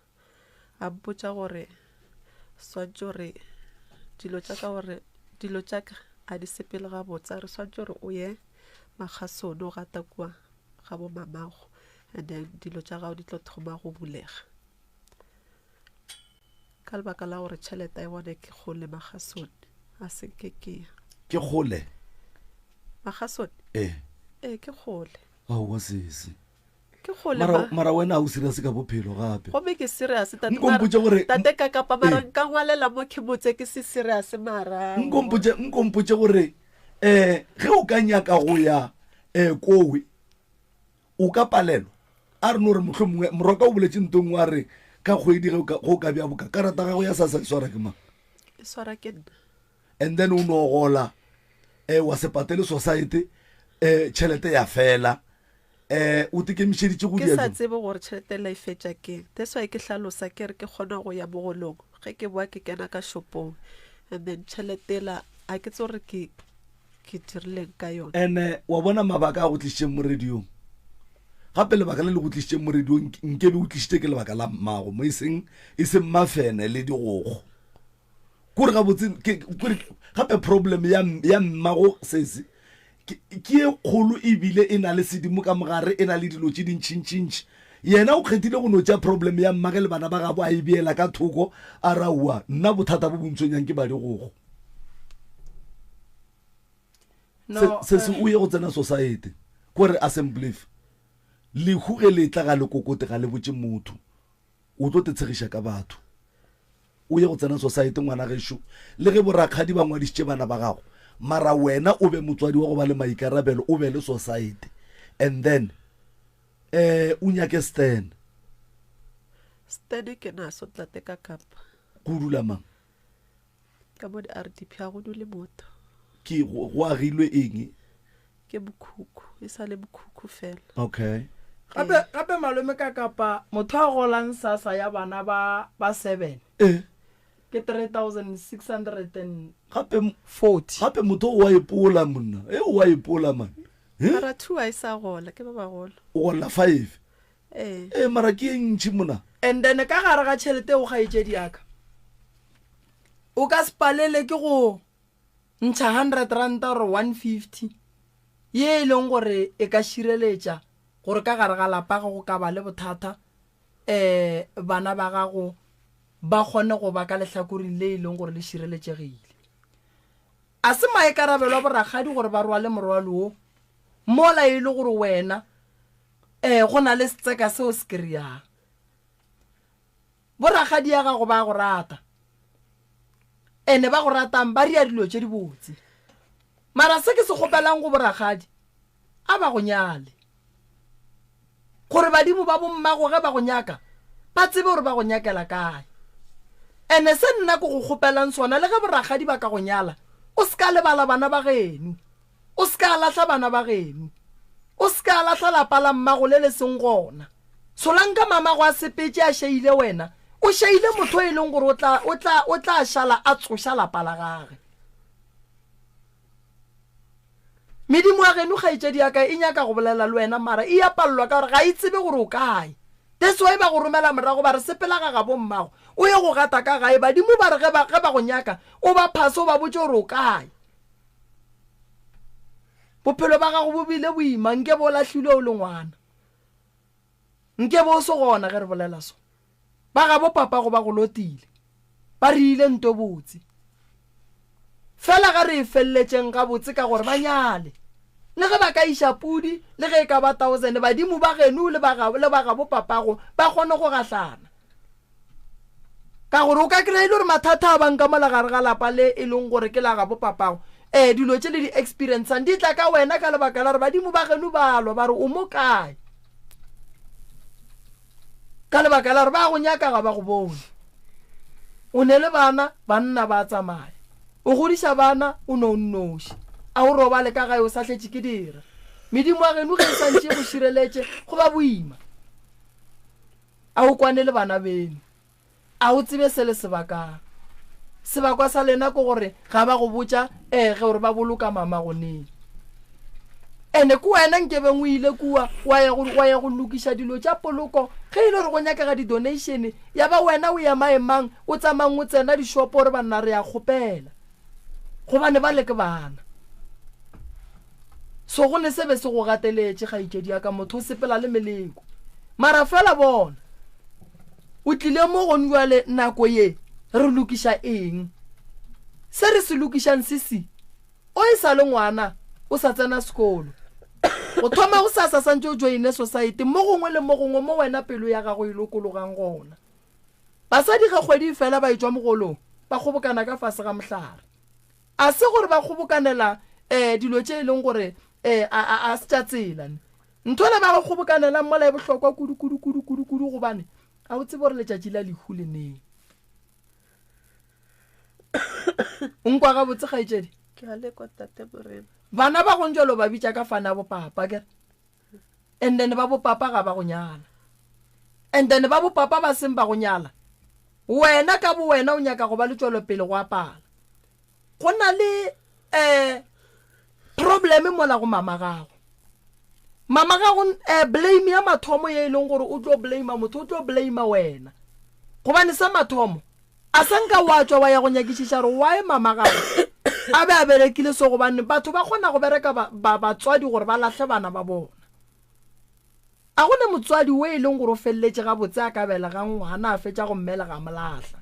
a mpotša gore swantse gore dilo tša ka a di sepele ga botsa re swantse gore o ye magasone o gata kua ga bo mamago and then dilo tša gago di tlo thoma go bulega ka lebaka la gore tšhelete e bone ke kgole magasone a senke ke ke gole magasone ke kgole aowa sese ke kgole mara wena a o serious ka bophelo gape gomme ke serious Nkompotše gore- tate ka kapa mara nka ngwalela mo ke botse ke se serious mara nkompotše gore ge o ka nyaka go ya kowe o ka palelwa a re no gore motlho mongwe moroka o boletse ntong wa re ka kgwedi ge go ka bja boka karata gago ya sa swara ke mang e swara ke nna and then o no gola wa se patele society tšhelete ya fela o tekemišeditše go ke sa dia tsebe gore tšhelete la e fetša keng that's why ke hlalosa ke re ke kgona go ya mogolong ge ke boa ke kena ka shopong and then tšhelete la a ke tse gore ke dirileng ka yone and wa bona mabaka a go tlišitšeng mo radiong gape lebaka le le go tlišitšeng mo radiong nkebe o tlišitše ke lebaka la mmago mo e seng mafene le digogo kore gape problem ya mmago sese ke e kgolo ebile e na le sedimo ka mogare e na le dilo tše dintšintšintši yena o kgethile go no tša problem ya mmage le bana ba gabo a e beela ka thoko a raua nna bothata bo bontshwenyang ke ba digogo sese o ye go tsena society kore assemblyf lehu ge le tla ga le kokote ga le botse motho o tlo te tshegiša ka batho o ye go tsena society ngwana gešo le ge borakgadi ba ngwadišitše bana ba gago mara wena o be motswadi wa go ba le maikarabelo o be le society and then o nyake stand ke naso tlate ka kapa go dula mang ka mo di-RDP a go dule motho ke go agilwe eng ke bokhukhu e sa le bokhukhu fela okay gape malome ka kapa motho a golang sasa ya bana ba 7 ke 3,640 gape motho wa ipola monna wa ipola man mara 2 a isa gola ke ba bagolo o gola 5 mara ke ntši mona and then ka gare ga tšhelete o gaetšedi yaka o ka spalele ke go ntšha 100 ranta or 150 ye e leng gore e ka šireletša gore ka gare ga lapa go ka ba le bothata bana ba gago ba kgone go ba ka lehlakoring le e leng gore le šireletšegile a se maikarabelo a boragadi gore ba rwale morwalo o mola e le gore wena go na le setseka seo se kry-ang boragadi ya gago ba go rata ene ba go ratang ba ria dilo tše di botse mara se ke se kgopelang go boragadi a ba go nyale gore badimo ba bommago ge ba go nyaka ba tsebe gore ba go nyakela kae ene se nna ko go kgopelang sona le ge boragadi ba ka go nyala o se ka lebala bana ba geno o se ka latlha bana ba geno o se ka latlha lapa la mmago le le seng gona solanka mamago a sepetse a sheile wena o sheile motho e leng gore o tla šala a tsoša lapa la gage medimo ya geno kgaetšedi ya ka e nyaka go bolela le wena mara e a palelwa ka gore ga e tsebe gore o kae that's why ba go romela morago ba re sepela ga bommago o ye go gata ka gae badimo ba re ge ba go nyaka o ba phase o ba botse gore o kae bophelo ba gago bo bile boima nke bo lahlile o le ngwana nke bo se gona ge re bolela so ba ga bo papa go ba go lotile ba re ile nto botse fela ga re e felletseng ga botse ka gore ba nyale le ge ba ka iša pudi le ge e ka ba 1000 badimo ba geno le ba ga bo papago ba kgone go gahlana ka gore o ka kry-ile gore mathata a banka mola gare ga lapa le e leng gore ke la ga bo papago dilo tše le di-experienceang di tla ka wena ka lebaka la gore badimo ba geno ba lwa ba re o mo kae ka lebaka la gore ba go nyaka ga ba go bone o ne le bana banna ba tsamaya o godiša bana o no nnoši a o robale ka gae o sa tletše ke dira medimo ya geno ge e santše go šireletše go ba boima a o kwane le bana beno a o tsebe se le sebakwa sa lena ko gore ga ba go botša ge gore ba boloka mama go neng ene ko wena nkebeng o ile kua wa ya go lokiša dilo tša poloko ge ile gore go nyakega di-donation ya ba wena o ya maemang o tsamang o tsena dishopo gore banna re ya kgopela gobane ba le ke bana so go ne sebe se go gateletše kgaetšedi ya ka motho o sepela le meleko mara fela bona o tlile mo go njuale nako ye re lokiša eng se re se lokišang sesi o e sa le ngwana o sa tsena sekolo go thoma go sa santse o joine society mo gongwe le mo gongwe mo wena pelo ya gago e lokologang gona basadi ga kgwedi fela ba etswa mogolong ba kgobokana ka fase ga mohlare a se gore ba kgobokanela dilo tše e leng gore a se tša tsela ntho le ba go kgobokanela mola e bohlokwa kudu gobane a o tsebe gore letšatši la lehu le neng o nkwa ga botse kgaetšedi ke a lekwa tate borena bana ba go njalo ba bitša ka fana bo papa kere and then ba bo papa ga ba go nyala and then ba bo papa ba seng ba go nyala wena ka bo wena o nyaka go ba le tšwelo pele go apala go na le problem mola go mama gago blame ya mathomo ye e leng gore o tlo blame motho o tlo blame wena gobane sa mathomo a sanka wa tswa wa ya go nyakišiša re why mama gago a be a berekile so gobane batho ba kgona go bereka batswadi gore ba latlhe bana ba bona a gone motswadi we e leng gore o felletše ga botse a ka belega ngwana a fetša go mmela ga molatlha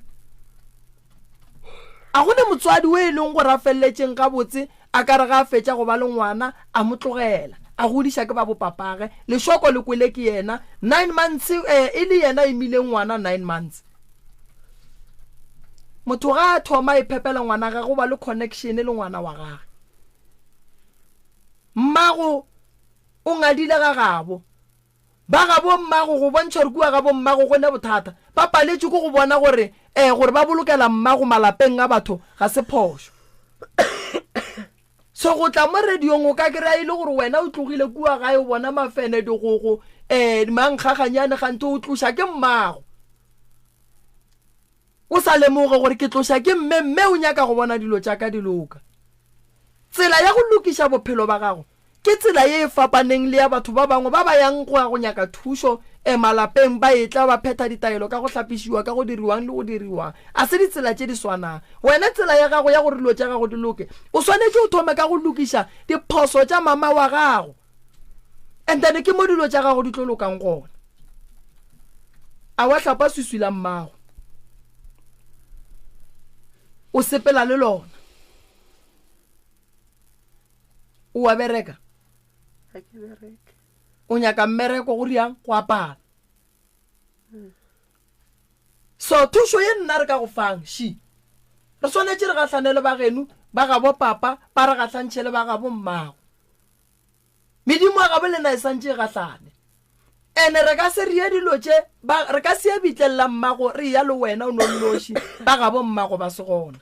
a gone motswadi we e leng gore a felletšeng ga botse a ka re ga a fetša go ba le ngwana a mo tlogela a godiša ke ba bopapage lešoko le kwele ke yena 9 months e le yena e mile ngwana 9 months motho ga a thoma e phepela ngwana ga go ba le connection le ngwana wa gage mmago o ngadile ga gabo ba gabo mmago go bontšha gore kua gabo mmago go ne bothata ba paletše go bona gore gore ba bolokela mmago malapeng a batho ga se phošo so go tla mo radiong o ka kry-a ile gore wena o tlogile kua gae o bona mafene digogo mankgaganyane gante o tloša ke mmago o sa lemoge gore ke tloša ke mme o nyaka go bona dilo tša ka diloka tsela ya go lokiša bophelo ba gago ke tsela ye e fapaneng le ya batho ba bangwe ba ba yang go nyaka thušo malapeng ba etla ba phetha ditaelo ka go hlapišiwa ka go diriwang le go diriwang a se ditsela tše di swanang wena tsela ya gago ya gore dilo tša gago di loke o swanetše o thome ka go lokiša diphoso tša mama wa gago and then ke mo dilo tša gago di tlo lokang gona a wa hlapa swiswi la mmago o sepela le lona o a bereka ga ke bereke o nyaka mmereko go riang go apara so thušo ye nna re ka go fang she re swanetše re gatlhanele ba geno ba gabo papa ba re gatlhantšhele ba gabo mmago medimo ya gabo lena e santše e gatlhane ene re ka se rie dilo tše re ka se bitlelela mmago re ya le wena o nonnoši ba gabo mmago ba se gona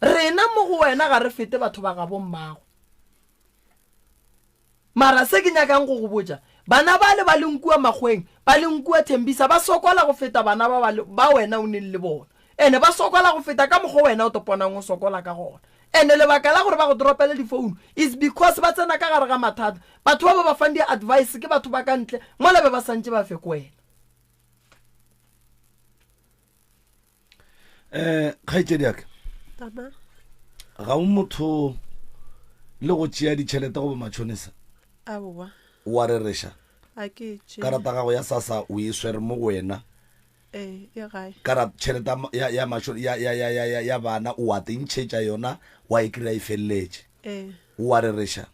rena mo go wena ga re fete batho ba gabo mmago mara se ke nyakang go go botša bana ba le ba lenkua magweng ba lenkua Thembisa ba sokola go feta bana ba wena o neng le bona ene ba sokola go feta ka mogo wena o toponang o sokola ka gona ene lebaka la gore ba go dropele difounu is because ba tsena ka gare ga mathata batho ba ba fang di-advice ke batho ba ka ntle mo lebe ba santse ba fe ko wena kgaitsedi yaka tama ga o motho le go tšea ditšhelete go bo matšhonisa aowa wa re reša a ke tše karata gago ya sasa o e swere mo go wena e gae tšhelete ya bana o a tentšhetša yona wa e kry-a e feleletše wa re reša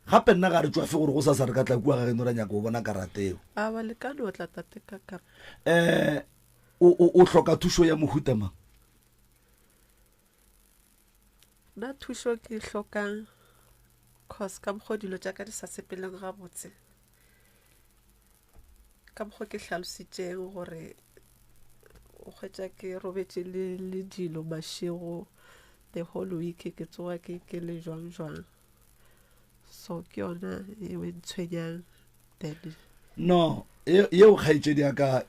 gape nna ga re tswafe gore go sasa re ka tla kua ga geno ra nyaka o bona karateo a ba lekane o tla tate ka kara o hloka thušo ya mohuta mang na thušo ke hlokang cause ka mokgwa dilo tša ka di sa sepeleng gabotse ka mokgwa ke hlalositšeng gore o kgwetša ke robetše le dilo mašego the whole week ke tsoga ke le jwang so ke yona eo ntshwenyang then no yeo kgaitšedi yaka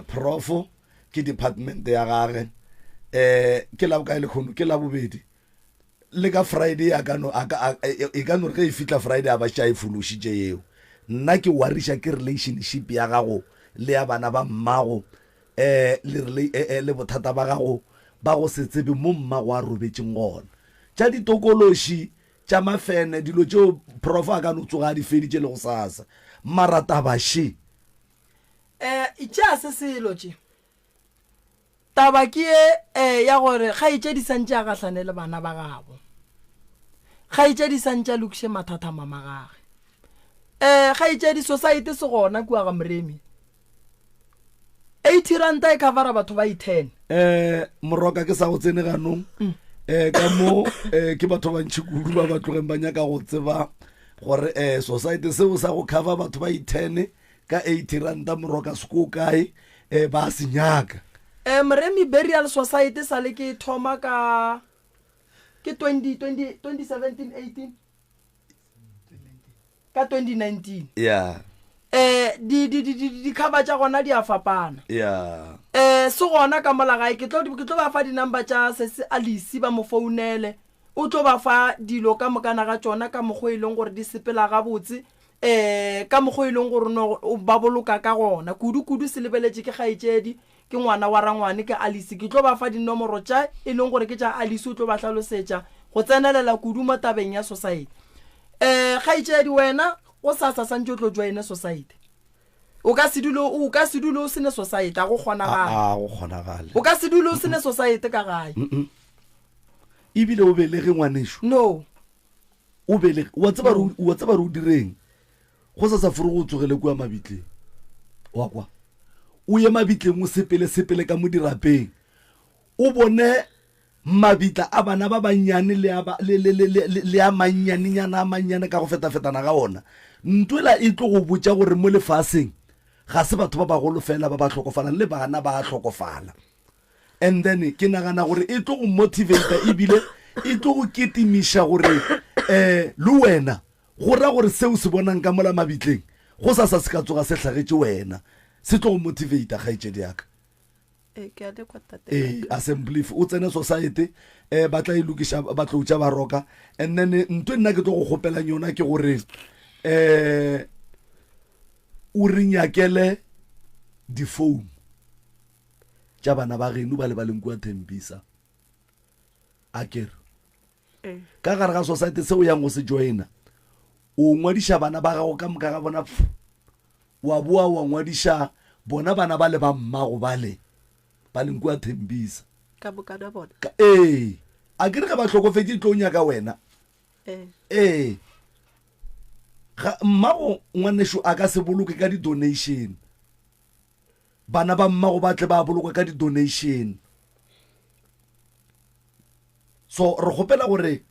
profo ke department ya gage ke la bokae lekgono ke la bobedi le ka Friday e ka no re ge e fitla Friday a ba tša e fološitše yeo nna ke wariša ke relationship ya gago le ya bana ba mmago le bothata ba gago ba go se tsebe mo mmago a robetšeng gona tša ditokološi tša mafene dilo tšeo prof a ka no tsoga di feditše le go sasa maratabaše tša se selo tše taba ke ya gore ga itše di santše a gahlane le bana ba gabo ga itše di santše a lokiše mathata mama gage ga itše di society se gona kua ga moremi 80 ranta e covera batho ba i10 moroka ke sa go tsene ganong ka mo ke batho ba ntši kudu ba ba tlogeng ba nyaka go tseba gore society seo sa go cover batho ba i10 ka 80 ranta moroka seko kae ba se nyaka Moremi Burial Society sa le ke thoma ka ke 2017-18 ka 2019 yeah di cover tša gona di a fapana yeah se gona ka molagae ke tlo ba fa di-number tša sese Alisi ba mo founele o tlo ba fa dilo ka mokana ga tšona ka mokgwa e leng gore di sepela gabotse ka mokgwa e leng gore ba boloka ka gona kudu se lebeletše ke kgaetšedi ke ngwana wa rangwane ke Alisi ke tlo ba fa dinomoro tša e leng gore ke tša Alisi o tlo ba hlalosetša go tsenelela kudu mo tabeng ya society kgaetšedi wena o sasa santse o tlo joine society o ka se dule o sene society a go kgonagale o ka se dule o sene society ka gae ebile o belege ngwaneso no o belege wa tseba re o direng go sa furu go tsogele kua mabitleng wa kwa o ye mabitleng o sepele ka mo dirapeng o bone mabitla a bana ba banyane le a mannyanenyana a mannyane ka go feta-fetana ga ona ntwela e tlo go botsa gore mo lefaseng ga se batho ba bagolo fela ba ba tlhokofalang le bana ba tlhokofala and then ke nagana gore e tlo go motivate ebile e tlo go ketimiša gore le wena go ra gore seo se bonang ka mola mabitleng go sa se ka tsoga se tlhagetse wena se tlo go motivate ga itsedi yaka assembly o tsene society ba tla ilukisha ba tloutša ba roka and then ntwe nna ke tlo go gopelang yona ke gore o re nyakele di-phone tša bana ba geno ba le ba leng kua Tembisa a kere ka gare ga society seo yang go se joina o ngwadiša bana ba gago ka moka ga bona wa boa wa ngwadiša bona bana ba le ba mmago bale ba leng kua Tembisa ka bokana bona a kere ga ba tlhokofetse tlo nyaka wena mmago ngwanesho a ka se boloke ka di-donation bana ba mmago ba tle ba bolokwa ka di-donation so re gopela gore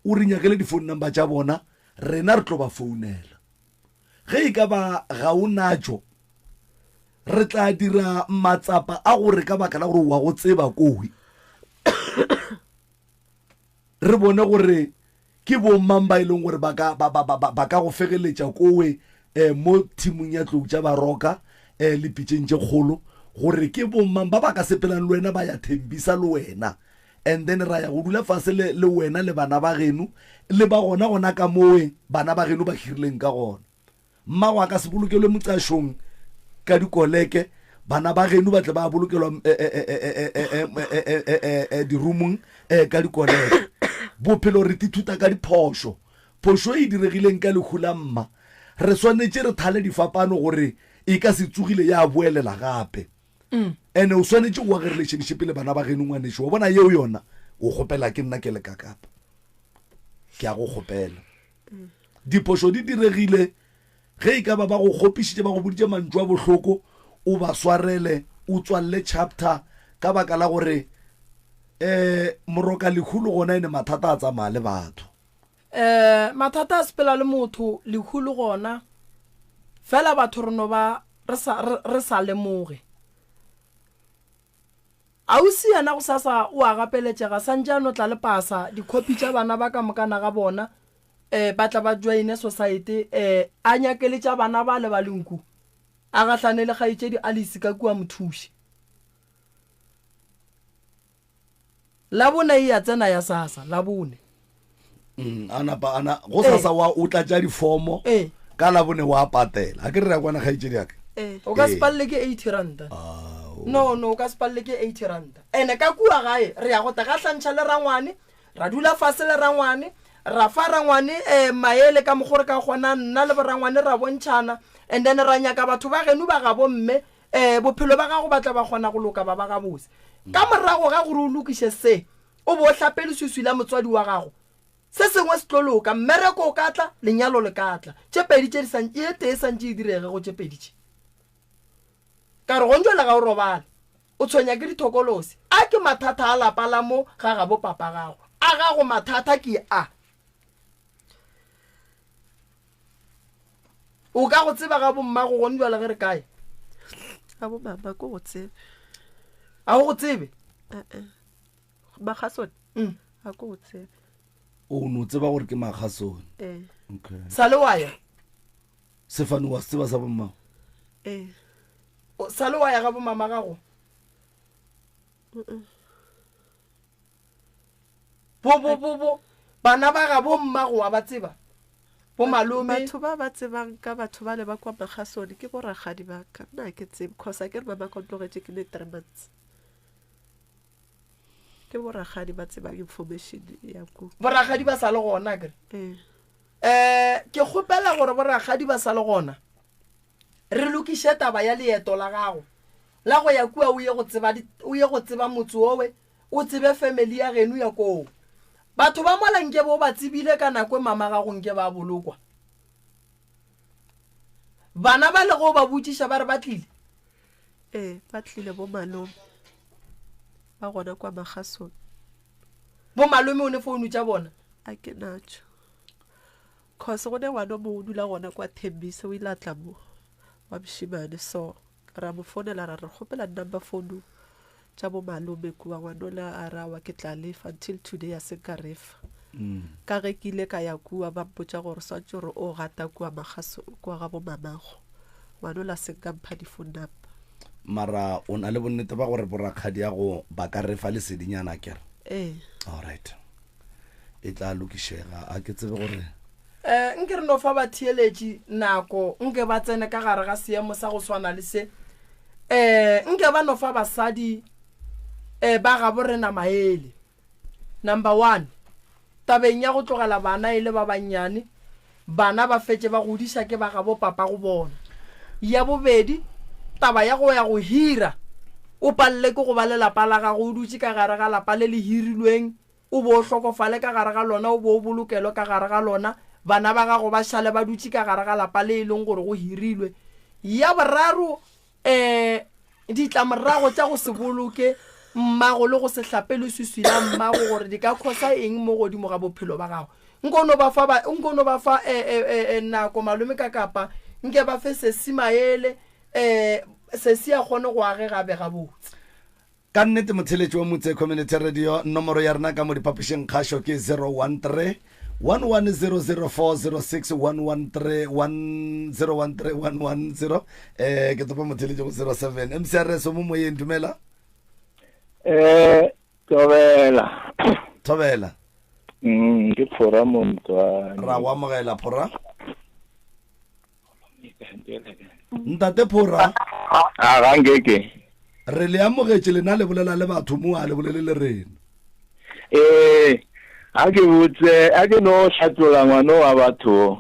o re nyakele di-phone number tša bona rena re tlo ba founela ge e ka ba ga o natso re tla dira matsapa a gore ka baka la gore wa go tseba kowe re bone gore ke bo mang ba ileng gore ba ka go fegeletša kowe mo timong ya tlou tša baroka le pitšeng tše kgolo gore ke bo mang ba ba ka sepelang le wena ba ya Tembisa le wena and then ra ya go dula fase le wena le bana ba geno le ba gona ka moe bana ba geno ba hirileng ka gona mmago a ka se bolokelwe motsašong ka dikoleke bana ba geno ba tle ba bolokelwa dirumong ka dikoleke bophelo re tithuta ka diphošo phošo e diregileng ka lekhula mma re swanetse re thale difapano gore e ka se tsogile ya boelela gape ene o swanetse go aga relationship le bana ba geno ngwanešo wa bona yeo yona o gopela ke nna ke le ka kapa ke a go gopela diphošo di diregile ge e ka ba go gopišitše ba go boditše mantšu a bohloko o ba swarele o tswalle chapter ka baka la gore moroka lekhulu gona ene mathata a tsamaya le batho mathata a sepela le motho lekhulu gona fela batho re no ba re sa lemoge ausi yana go sasa o a gapeletšega santšano tla le pasa dikopi tša bana ba ka mokana ga bona ba tla ba joine society a nyakele tša bana ba le ba lenku a gahlane le kgaetšedi a leisi ka kua mothuši labone e ya tsena ya sasa labone ana go sasa wa o tla tša difomo ka labone wa patela a ke re ya kwana kgaetšedi yaka o ka sepalle ke 80 ranta no o ka sepalle ke 80 ranta ene ka kua gae re ya go ta gahlantšha le rangwane ra dula fase le rangwane ra fa rangwane maele ka mogore ka gona nna le borangwane ra bontšhana and then ra nyaka batho ba geno ba ga bomme bophelo ba gago ba tla ba kgona go loka ba ba ga bose ka morago ga gore o lokiše se o bo hlapele suswi la motswadi wa gago se sengwe se tlo loka mmereko o ka tla lenyalo le ka tla tšepedi tše di santše e tee santše e direge go tšepedi tše ka re gonjela ga o robala o tshwenya ke dithokolosi a ke mathata a lapa la mo ga ga bo papa gago a gago mathata ke a o ka go tseba ga bommago gone jwale ge re kae a bo mama ko go tsebe a go tsebe magasone a ko go tsebe o no tseba gore ke magasone okay sa le wa ya Sefane wa tseba sa bommago sa le wa ya ga bomama gago bo bana ba ga bommago wa ba tseba bo malome batho ba tsebang ka batho ba le ba kwa magasone ke boragadi ba ka nna ke tsebe because a ke re mama kontlogetse ke le 3 months ke boragadi ba tsebang information ya ko boragadi ba sa le gona ke ke gopela gore boragadi ba sa le gona re lokiše taba ya leeto la gago la go ya kua o ye go tseba motse owe o tsebe family ya geno ya koo batho ba molanke bo ba tsebile ka nako mama ga go nke ba bolokwa bana ba le go ba botšiša ba re ba tlile ba tlile bo malome ba gona kwa magasone bo malome o ne founu tša bona a ke natšo cause go ne ngwana mo o dula gona kwa Thembise o ile a tla mo wa mošimane so ra mo founela ra re kgopela number phone tša bo malome kua ngwanola a rawa ke tla lefa until today a se ka refa ka ge ke ile ka ya kua ba mpotša gore swantse gore o gata kua magaso kua ga bo mamago ngwanola se ka mpha di-phone number mara o na le bonnete ba gore borakgadi ya go ba ka refa le sedinyana kere alright e tla lokišega a ke tsebe gore nke re no fa ba theeletše nako nke ba tsene ka gare ga seemo sa go swana le se nke ba no fa basadi ba ga borena maele number 1 tabeng ya go tlogela bana ile ba bannyane bana ba fetse ba godisa ke ba ga bo papa go bona ya bobedi taba ya go hira o palle ke go ba lelapa la ga go dutse ka gare ga lapa le le hirilweng o bo hlokofale ka gare ga lona o bo bolokelo ka gare ga lona bana ba ga go ba shale ba dutse ka gare ga lapa le leng gore go hirilwe ya boraro ditlamorago tša go se boloke mmago le go se hlapele suswila mmago gore di ka khosa eng mo godimo ga bophelo ba gago nkono ba fa nako malome ka kapa nke ba fe sesimaele se se a kgone go age gabe ga botse ka nnete motheletši wa motse community radio nomoro ya rena ka mo dipapišeng kgašo ke 013 1100406 113 ke topa motheletši go 07 MCRS o mo moyeng dumela Thobela ke Phora Montwana ra wa mogela Phora ntate Phora a ga ngeke re le amogetše lena le bolela le batho mo a le bolele le rena a ke botse a ke no hlatola ngwana wa batho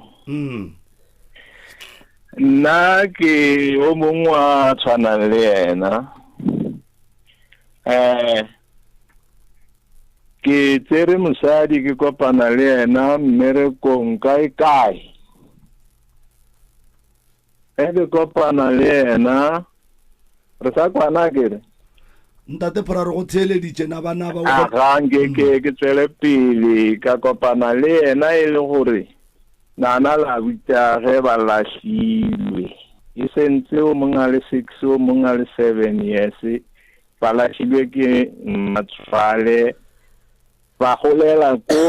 nna ke o mongwe a tshwanang le yena ke tsere mosadi ke kopana le yena mmerekong kae ke kopana le yena re sa kwana kere ntate Phora re go theeleditše na bana ba ga nke ke tswele pele ka kopana le yena e le gore nana la butša ge ba lahlilwe e sentse o mongwe a le 6 o mongwe a le 7 years ba lahlilwe ke Matsfale ba golela ko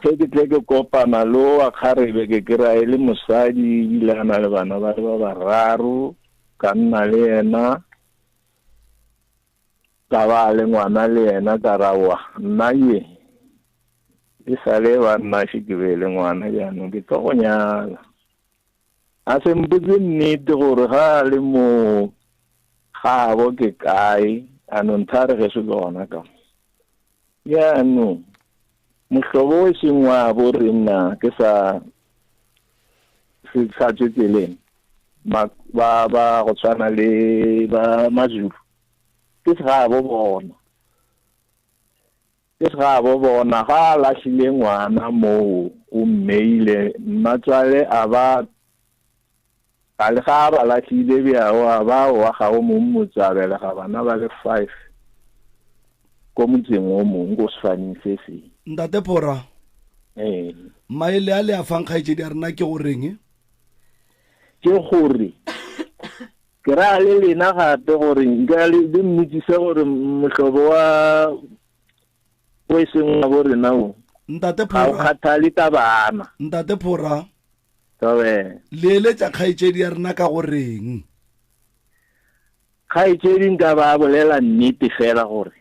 ke ke kopana lo a kgarebe ke kry le mosadi ile a na le bana ba bararo ka nna le yena ka ba le ngwana le yena ka rawa nna ye e sale ba nna shikibele ngwana jaanong ke tlo go nyala a se mpotse nnete gore ga le mo gabo ke kae a nonthare ge se lona ka jaanong mohlobo o seng wa bo rena ke sa tsweleng ba go tshwana le ba Mazulu ke ga bo bona ga lahlile ngwana mo o mmeile Matswale a ba le ga ba lahlile bjao a ba wa ga o mo motsabela ga bana ba le 5 ko motseng o mongwe go sfaneng se se ntate Phora maele a le a fankgaetšedi a rena ke goreng ke gore ke ra le lena gape gore nka le mmutsise gore mohlobo wa o seng wa bo rena o ntate Phora ga khathali ta bana ntate Phora tobe le eletša kgaetšedi ya rena ka goreng kgaetšedi nka ba bolela nnete fela gore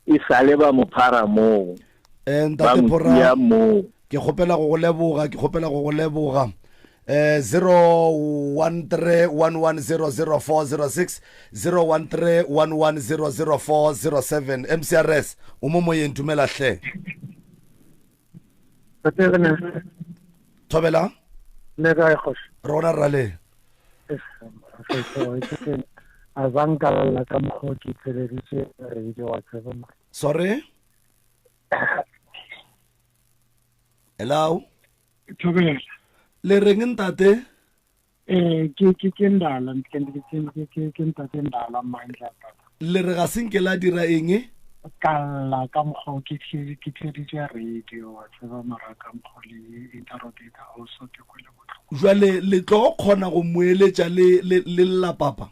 e sale ba mo phara mo ntate Phora ke kgopela go go leboga 01311004006 01311004007 MCRS o mo moyeng dumela hle Thobela le ga go rona rale azanka la ka mo ke tseleditse re di wa tseba sorry hello Thobela le reng ntate ke ndala ke ntate ndala mandla le re ga senkela dira eng ka lla ka mokgwa o ke tsheditse radio wa tseba mara ka mokgwa le interrogator also ke kwele botlhoko jwale le tlo kgona go moeletša le llapapa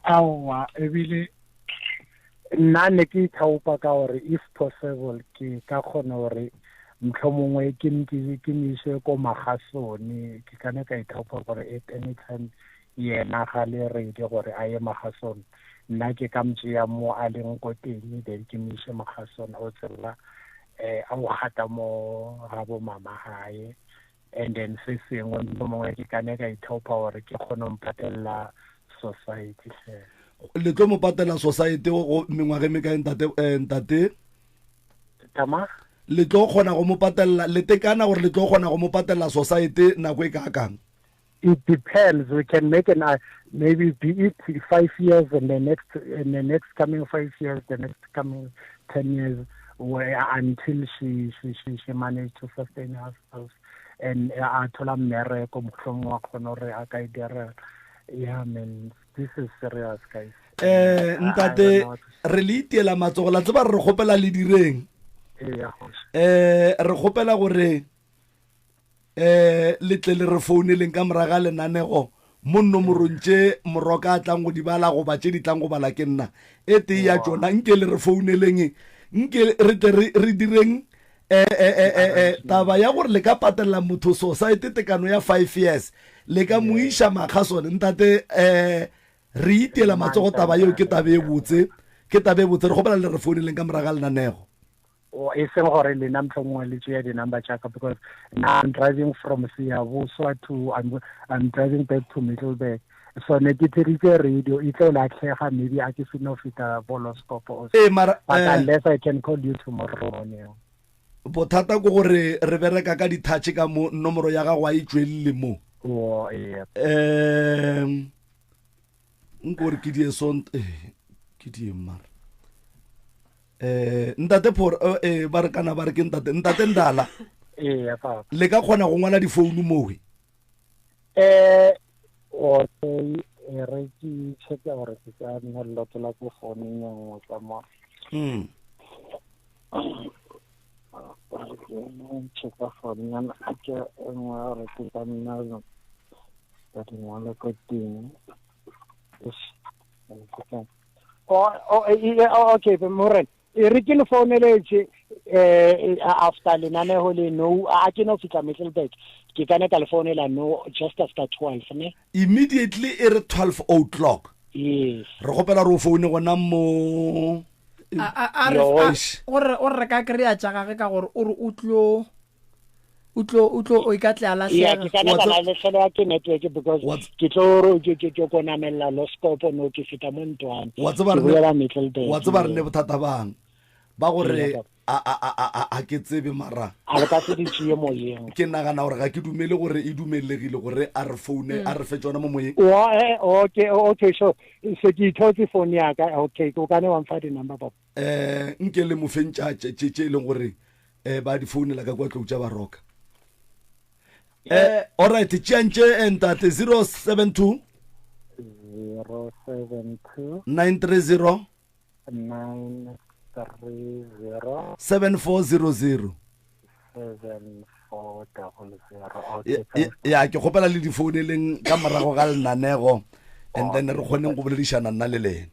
aowa ebile nna ne ke ithaopa ka gore if possible ke ka kgona gore mtlho mongwe ke mise ko magasone ke kana ka ithaopa gore at any time yena ga le radio gore a ye magasone nna ke ka mtšea mo a leng ko teng then ke mise magasone o tsela a go gata mo ga bo mama gae and then se sengwe mongwe ke kana ka ithaopa gore ke kgone mpatelela society le tlo mo patela society go mengwage me ka ntate tama le tlo kgona go mo patela le tekana gore le tlo kgona go mo patela society nako e ka kang it depends we can make an maybe be it 5 years and the next coming 5 years the next coming 10 years where until she managed to sustain herself and thola mmereko mohlomong wa khona gore a ka idira yeah man this is serious guys ntate re le itiela matsogo la tseba re gopela le direng re gopela gore le tle le re founeleng ka moraga lenanego mo nomorontše moroka a tlang go di bala go ba tše di tlang go bala ke nna e tee ya tšona nke le re founeleng nke re tle re direng taba ya gore le ka patelela motho society tekano ya 5 years le ka moiša makga sone ntate re itiela matsogo taba yeo ke tabe e botse re gopela le re founeleng ka moraga lenanego e seng gore le nna mtlhongwe le tšea di-number tšaka because now I'm driving from Siyabuswa to I'm driving back to Middleburg so ne ke thiritse radio e tlo latlhega maybe a ke se no fita boloscope but unless I can call you tomorrow morning bothata ko gore re bereka ka dithatše ka mo nomoro ya gago a e tswelele mo nkore ke die sont ke die mara ntate por ba re kana ba re ke ntate ndala le ka kgona go ngwala difounu mowe re ke checka gore ke ka nna lotla ko founung ya ngwe ka mo checka founu ya a ke ngwe gore ke ka nna ka ngwala ko teng okay more re ke le founeletse after lenanego le no a ke no fika Middleburg ke kana ka le founela no just after 12 ne immediately e re 12 o'clock yes re gopela re o foune gona mo o re ka kry-a tša gage ka gore o re o ikatle a latlhega ke kana ka latlhela ke network because ke tlo ke konamela lo scope no ke fita mo ntwana wa tseba re ne bothata bang ba gore a ke tsebe mara a re ka se ditšie moyeng ke nagana gore ga ke dumele gore e dumelegile gore a re foune a re fe tsona mo moyeng okay so se ke ithotse phone ya ka okay go kana wa mfa di number ba nke le mo fentša tše e leng gore ba di founela ka kwa tlou tša baroka alright tšeantše entate 072 930 7400 ya ke gopela le difouneleng ka morago ga lenanego and then re kgoneng go boledišana nna le lena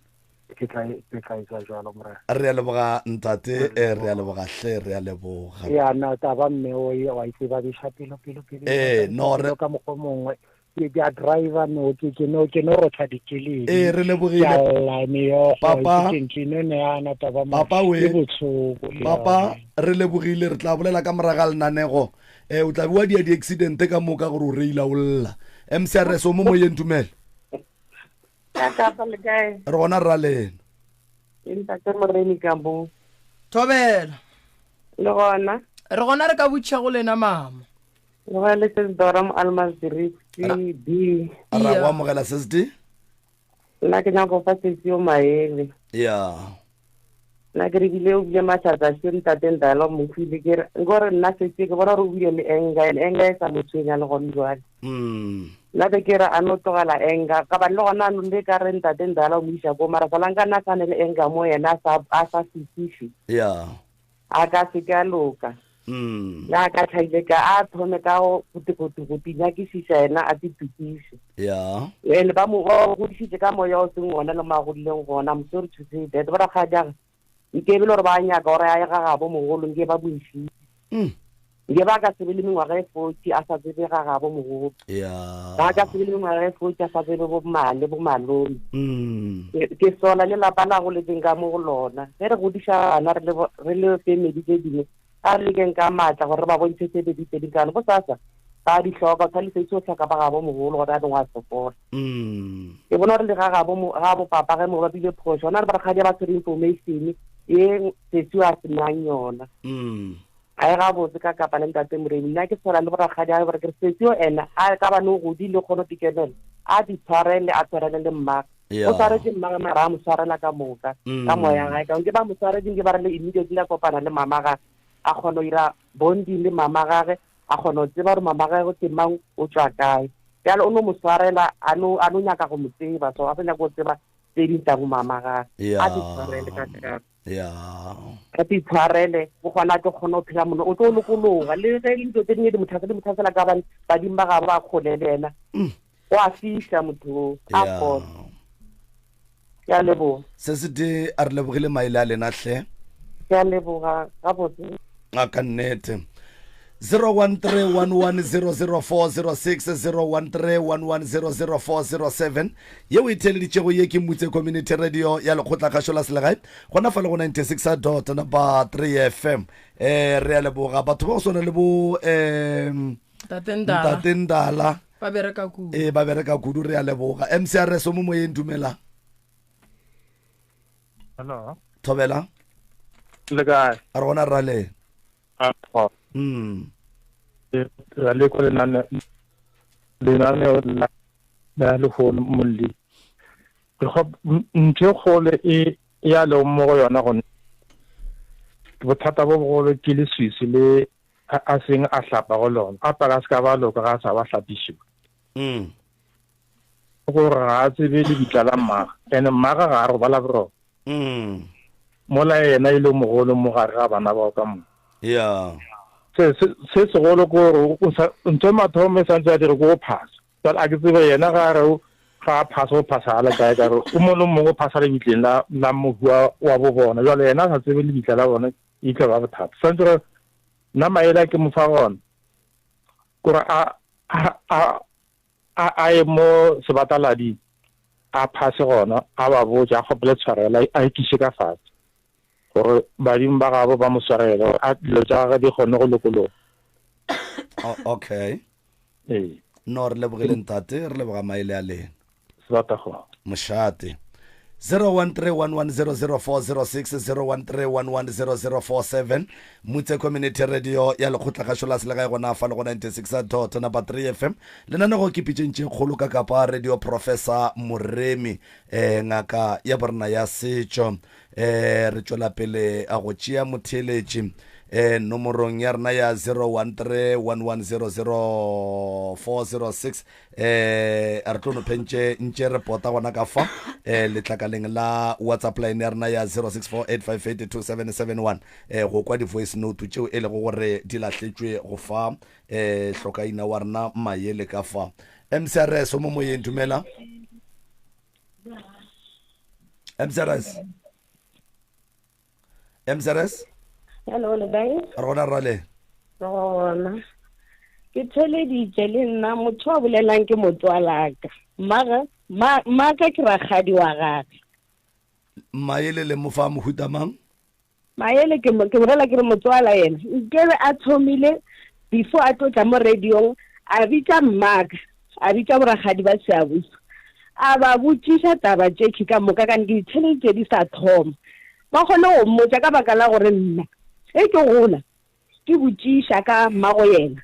re a leboga ntate re a leboga hle re a leboga na taba mme o wa itseba pelo no re ka mogwe mongwe ke a driver no ke no rotha dikele re lebogile papa re lebogile re tla bolela ka moraga lenanego o tla bua di-accident ka moka gore o reila o lla mcrs o mo moyeng tumele re gona re ra lena thobela le gona re gona re ka botšha go lena mama le go le se dora mo almaziri b ra go amogela sesd nna ke nyaka go fa sesio maele ya nna ke rebile o bile mathata se ntateng dalo mo file ke gore nna sese ke bona re o bile le enga e sa motswenya le gone jwale nna be ke re a no tlogela enga ka ba le gona no le ka re ntate Ndala o mo isa ko mara salanka na sane le enga mo yena a sa sisifi ya a ka se ka loka ya ka tlhaile ka a thome ka go tinya ke sisa ena a titukise ya ene ba mo go disitse ka moya o seng ona le magodileng gona mo sorry to say that ba ga ja ke be lo re ba nya ka gore a ga ga bo mogolo nke ba buishi ke ba ka sebele mengwaga e 40 a sa tsebe ga ga bo mogolo ba ka sebele mengwaga e 40 a sa tsebe bo malome ke sola le lapa la go le tsenga mo go lona ge re godisa bana re le family tse dingwe a re keng ka matla gore ba bontshe tse di tse dingane bo sasa ba di hloka tsa le se tsotlha ka ba ga bo mogolo gore a dingwa support ke bona re le ga bo papa ge mo ba bile phosho ona re ba ga dia ba tsere information e se tswa senang yona a ga botse ka kapa le ntate Moremi nna ke tsela le bora ga dia gore ke setsio ena a ka ba no go di le kgono tikelelo a di tshwarele a tshwarele le mmaka o tsare ke mmaka mara mo tshwarela ka moka ka moya ga ka ke ba mo tsare ding ke ba re le immediately la kopana le mama ga a khono ira bondi le mama gage a khono tseba re mama gage go temang o tswa kae yalo o no mo tshwarela a no nyaka go mo tseba so a tsenya go tseba tse di tsa bo mama gage a di tshwarele ka tsaka ka ti tshwarele go gona ke kgona o phela mono o tlo lokologa le ge le tse dingwe di mothasela ka ba dimba ga ba kgolelela o a fihla motho a kgona ya lebo se se di a re lebogile maele a lena hle ya leboga ga botse a ka nnete 013110040601311004007 ye o itheleditšego ye ke mutse community radio ya lekgotlakgašo la selegae gona fa le go 96.3 FM re a leboga batho ba go swana le bo Ntate Ndala ba bereka kudu ba bereka kudu re a leboga MCRS o mo moyeng dumela hello Thobela le kae a re gona rale le ko lenane la le go molli go ntse gole e ya le mo go yona go bothata bo bogolo ke le swisi le a seng a hlapa go lona a para ska ba lo ka sa ba hlapisho go ra tsebe le ditala mma ene mma ga go bala bro mola yena ile mogolo mo gare ga bana ba ka mo se segolo go ntse mathomo sa ntse dire go pass but a ke tsebe yena ga re ga pass o passala ka ka o mo no mo passala bitleng la mo wa bo bona jale yena sa tsebe le bitla la bona e tla ba bothata sa ntse na maela ke mo fa gona gore a mo sebataladi a pass gona a ba boja go ple tshwarela a ikise ka fatshe gore badimo ba gabo ba mo tshwarela a dilo tsa ga di gone go lokolo okay no re lebogile ntate re leboga maele a lena sebata go moshate 0131100406 0131100047 mutse community radio ya lekgotlakgašo la selegae gona fa le go 96.3 FM lenanego ke pitšentše kgolo ka kapa radio Professor Moremi ngaka ya borena ya setšo re tšwela pele a go tšea motheletši nomorong ya rena ya 0131100406 a re tlo no phentše ntše repota gona ka fa letlakaleng la WhatsApp line ya rena ya 0648582771 go kwa di voice note tšeo e lego gore di lahletšwe go fa hlokaina wa rena maele ka fa MCRS o mo moyeng dumela MCRS hello le bang rona rale rona ke theleditše le nna motho wa bolelang ke motswalaka maka ke ragadi wa gage maele le mofa mohuta mang maele ke bolela ke re motswala yena nkebe a thomile before a tlotla mo radiong a bitsa mmaka a bitsa boragadi ba seabusa a ba botšiša taba tšeki ka moka ka ke ditšhelete di sa thoma ba kgone go mmotsa ka baka la gore nna e ke gola ke botšiša ka mmago yena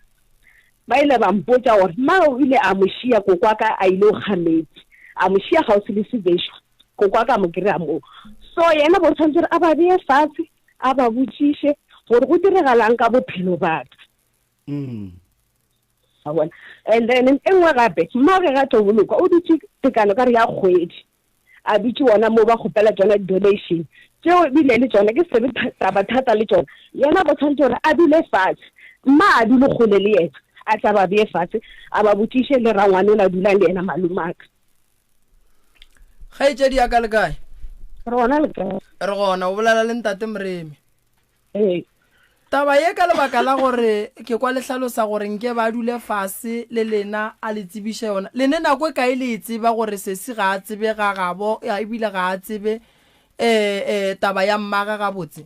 ba ile ba mpotsa gore mmago ile a mošia kokwa ka a ile o kgametse a mošia ga o se le sebešo kokwa ka mo kry-a moo so yena bo tshwanetse a ba beye fatshe a ba botšiše gore go diregalang ka bophelo batho a bona. And then e nngwe gape mmagwe ga toboloka o ditse tekano ka re ya kgwedi a bitse wona mo ba gopela tsona donation tseo bile le tsona ke sebe taba thata le tsona yena ba tshwanetse gore a dule fatshe mma a dule gole le yena a tla ba bee fatshe a ba botishe le rangwane la dulang le ena malumaka ga etse di aka le kae rona le kae re gona o bolela le ntate Moremi taba ye ka lebaka la gore ke kwa le hlalosa gore nke ba dule fase le lena a le tsebishe yona le nena go kae le tseba gore se se ga a tsebe ga gabo ya ebile ga a tsebe taba ya mmaga ga botse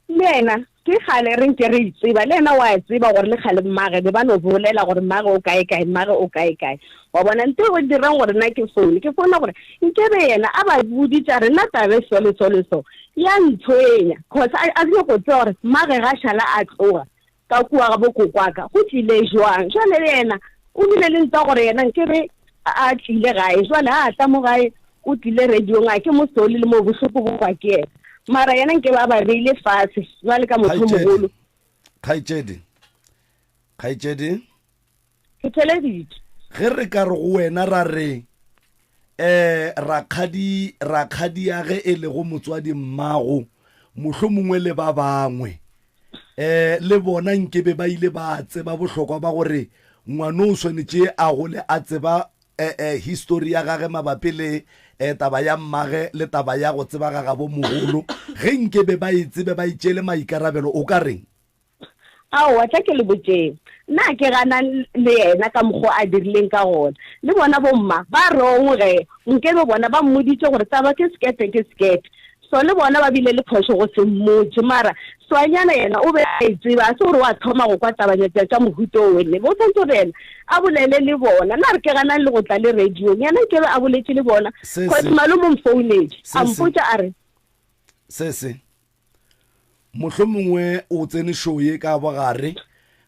lena ke gale re nke re tseba lena wa tseba gore le gale mmaga be ba no bolela gore mmaga o kae kae mmaga o kae kae wa bona nte o dirang gore na ke phone gore nkebe yena a ba buditsa re na tabe so ya ntshwenya cause a go go tsore mmaga ga shala a tloga ka kuwa ga bokokwaka go tlile jwang jwale yena o bile le ntsa gore yena nkebe a tlile gae jwale a ta mo gae o tlile radio nga ke mo soli le mo bohloko bo kwa ke mara yena nke ba ba beile fatshe jwale ka motho mogolo Khaitsedi ke teledit ge re ka re go wena ra re rakgadi ya ge e le go motswadi mmago mohlomongwe le ba bangwe le bona nkebe ba ile ba tseba bohlokwa ba gore ngwana o swanetse a gole a tseba history ya gage mabapi le taba ya mmage le taba ya go tseba ga bo mogolo ge nkebe ba itsebe ba itšele maikarabelo o ka reng wa tla ke le botse na ke gana le yena ka mgo a dirileng ka gona le bona bomma ba rongwe nkebe bona ba mmoditse gore taba ke skete so le bona ba bile le phosho go se mmotse mara swanyana yena o be a itseba se gore wa thoma go kwa tabanyetsa tsa mohuto wene bo tsantse rena a bolele le bona na re ke gana le go tla le radio yana ke ba a boletse le bona cause malumo mfounedi a mpotsa a re se mohlomongwe o tsene show ye ka bogare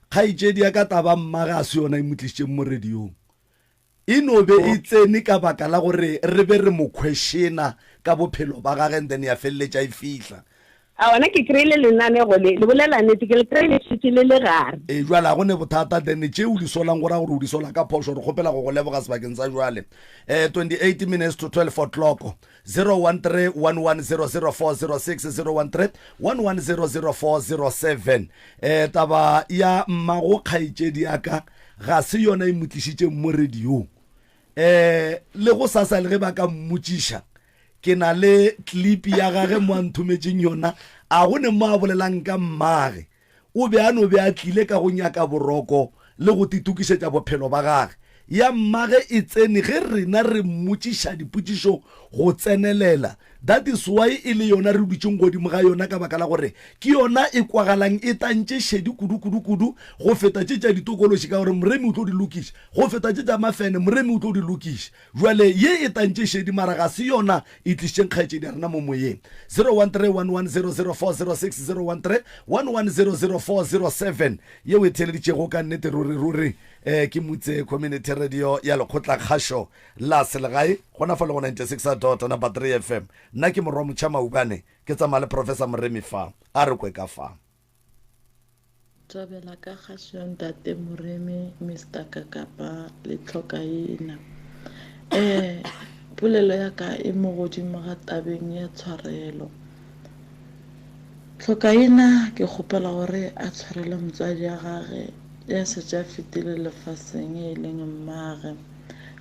khaitsedi ya ka taba mmaga a se yona e motlisitse mo radio ino be e tsene ka baka la gore re be re mo questiona ka bophelo ba gage and then ya felletša e fihla a wona ke kreile lenane go le bolela nnete ke le kreile tshitile le gare jwala go ne bothata then tše o di solang gore gore o di sola ka phosho re kgopela go go leboga sebakeng sa jwale 28 minutes to 12 o'clock 013 1100406013 11004007 taba ya mmago kgaitšedi aka ga se yona e motlisitše mo radio le go sasa le ge ba ka mmotšiša ke na le clip ya gage mo a nthometseng yona a go ne mo a bolelang ka mmage o be a no be a tlile ka go nyaka boroko le go titukišetša bophelo ba gage ya mmage e tsene ge rena re mmotšiša dipotšišo go tsenelela that is why e le yona re dutšeng godimo ga yona ka baka la gore ke yona e kwagalang e tantše šedi kudu go feta tše tša ditokološi ka gore moremi o tlo di lokiša go feta tše tša mafene moremi o tlo di lokiša jwale ye e tantše šedi mara ga se yona e tlišitšeng kgaetšedi ya rena mo moyeng 013 11004006 yeo e theleditšego ka nnete ruri ke motse community radio ya lekgotla kgašo la selegae gona fa le go 96.3 FM nna ke morwa motšha maubane ke tsamaya le professor Moremi fa a re kwe ka fa tsabela ka kgašo ntate Moremi Mr. Kakapa le tlhokaina polelo ya ka e mo godimo ga tabeng ya tshwarelo tlhokaina ke kgopela gore a tshwarele motswadi ya gage ya setša fetile lefaseng e leng mmage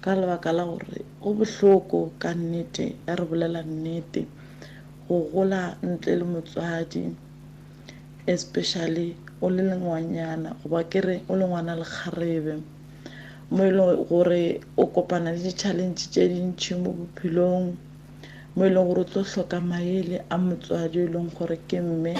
ka lebaka la gore go bohloko ka nnete ya re bolela nnete go gola ntle le motswadi especially o le ngwanyana goba kere o le ngwana le kgarebe mo e leng gore o kopana le di-challenge tše dintšhi mo bophelong mo e leng gore o tlo hloka maele a motswadi e leng gore ke mme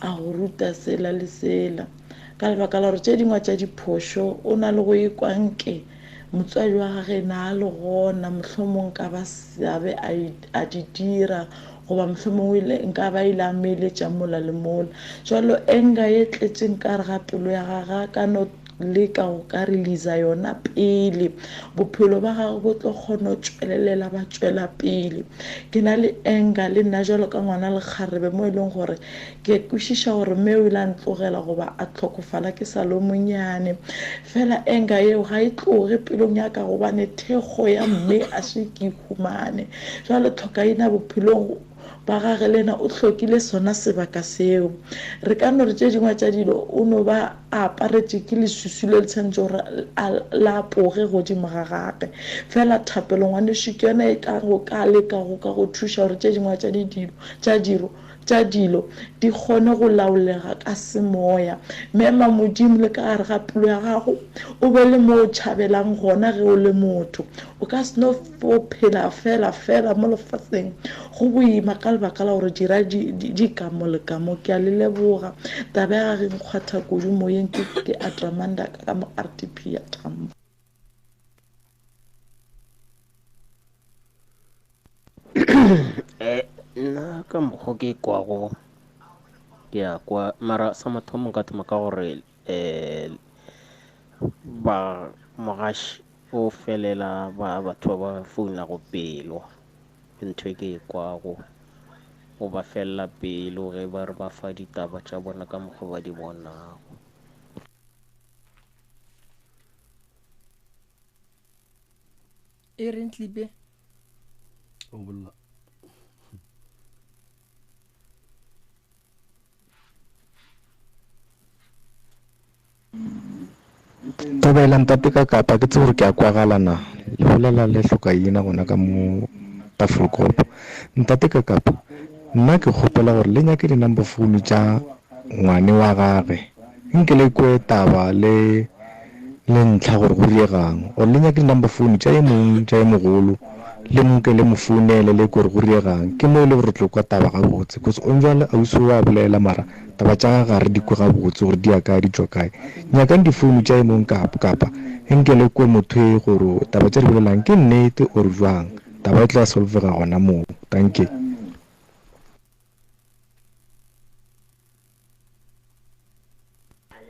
a go ruta sela le sela ka lebaka la gore tše dingwe tša diphošo o na le go ekwanke motswadi wa gage na le gona mohlomong ka ba sabe a di dira goba mohlomong nka ba ile a meeletša mola le mola jalo enga ye tletseng ka re ga pelo ya gaga ka no le ka go ka release yona pele bophelo ba gago bo tlo kgona go tswelelela ba tswela pele. Ke na le anger le nna jalo ka ngwana le kgarebe mo e leng gore ke kwešiša gore mme o ile a ntlogela goba a tlhokofala ke sa lo monyane fela anger eo ga e tloge pelong ya ka gobane thekgo ya mme a se ke ikhumane jalo tlhokaina bophelong ba gage lena o hlokile sona sebaka seo re ka no re tše dingwe tša dilo o no ba aparetse ke lesusu le tshwantse gore la poge godimo ga gagwe fela thapelo ngwaneso ke yona e tla go ka leka go ka go thuša gore tše dingwe tša dilo di kgone go laolega ka semoya mema modimo le ka gare ga pelo ya gago o be le mo o tšhabelang gona ge o le motho o ka se no phela fela mo lefatsheng go boima ka lebaka la gore dira di kamo le kamo ke a le leboga taba ya gage nkgwatha kudu moyeng ke Atramanda ka mo RTP ya Tambo. Nna ka mokgwa ke kwago ke a kwa mara sa mathomo ka thoma ka gore ba mogashi o felela batho ba founa go pelo ntho e ke kwago o ba fella pelo ge ba re ba fa ditaba tša bona ka mokgwa ba di bonago. e reng tlibe o bolla Tobela ntate ka kapa ke tsore ke a kwagalana le bolela le hlokaina gona ka mo Tafelkop. Ntate ka kapa nna ke kgopela gore le nyake di number phone tša ngwane wa gagwe nke le kwe taba le ntlha gore go riegang o le nyake di number phone tša e mong tša e mogolo le monke le mo founele le gore go riegang ke mo le gore tlo kwa taba ga botse because o njwale ausi wa bolela mara taba tša ga re di kwa ga botse gore di ya ka di tswa kae nyaka di phone tša e mong kapa nke le kwe motho e gore taba tša di bolelang ke nnete or jwang taba e tla solvega gona moo. Thank you.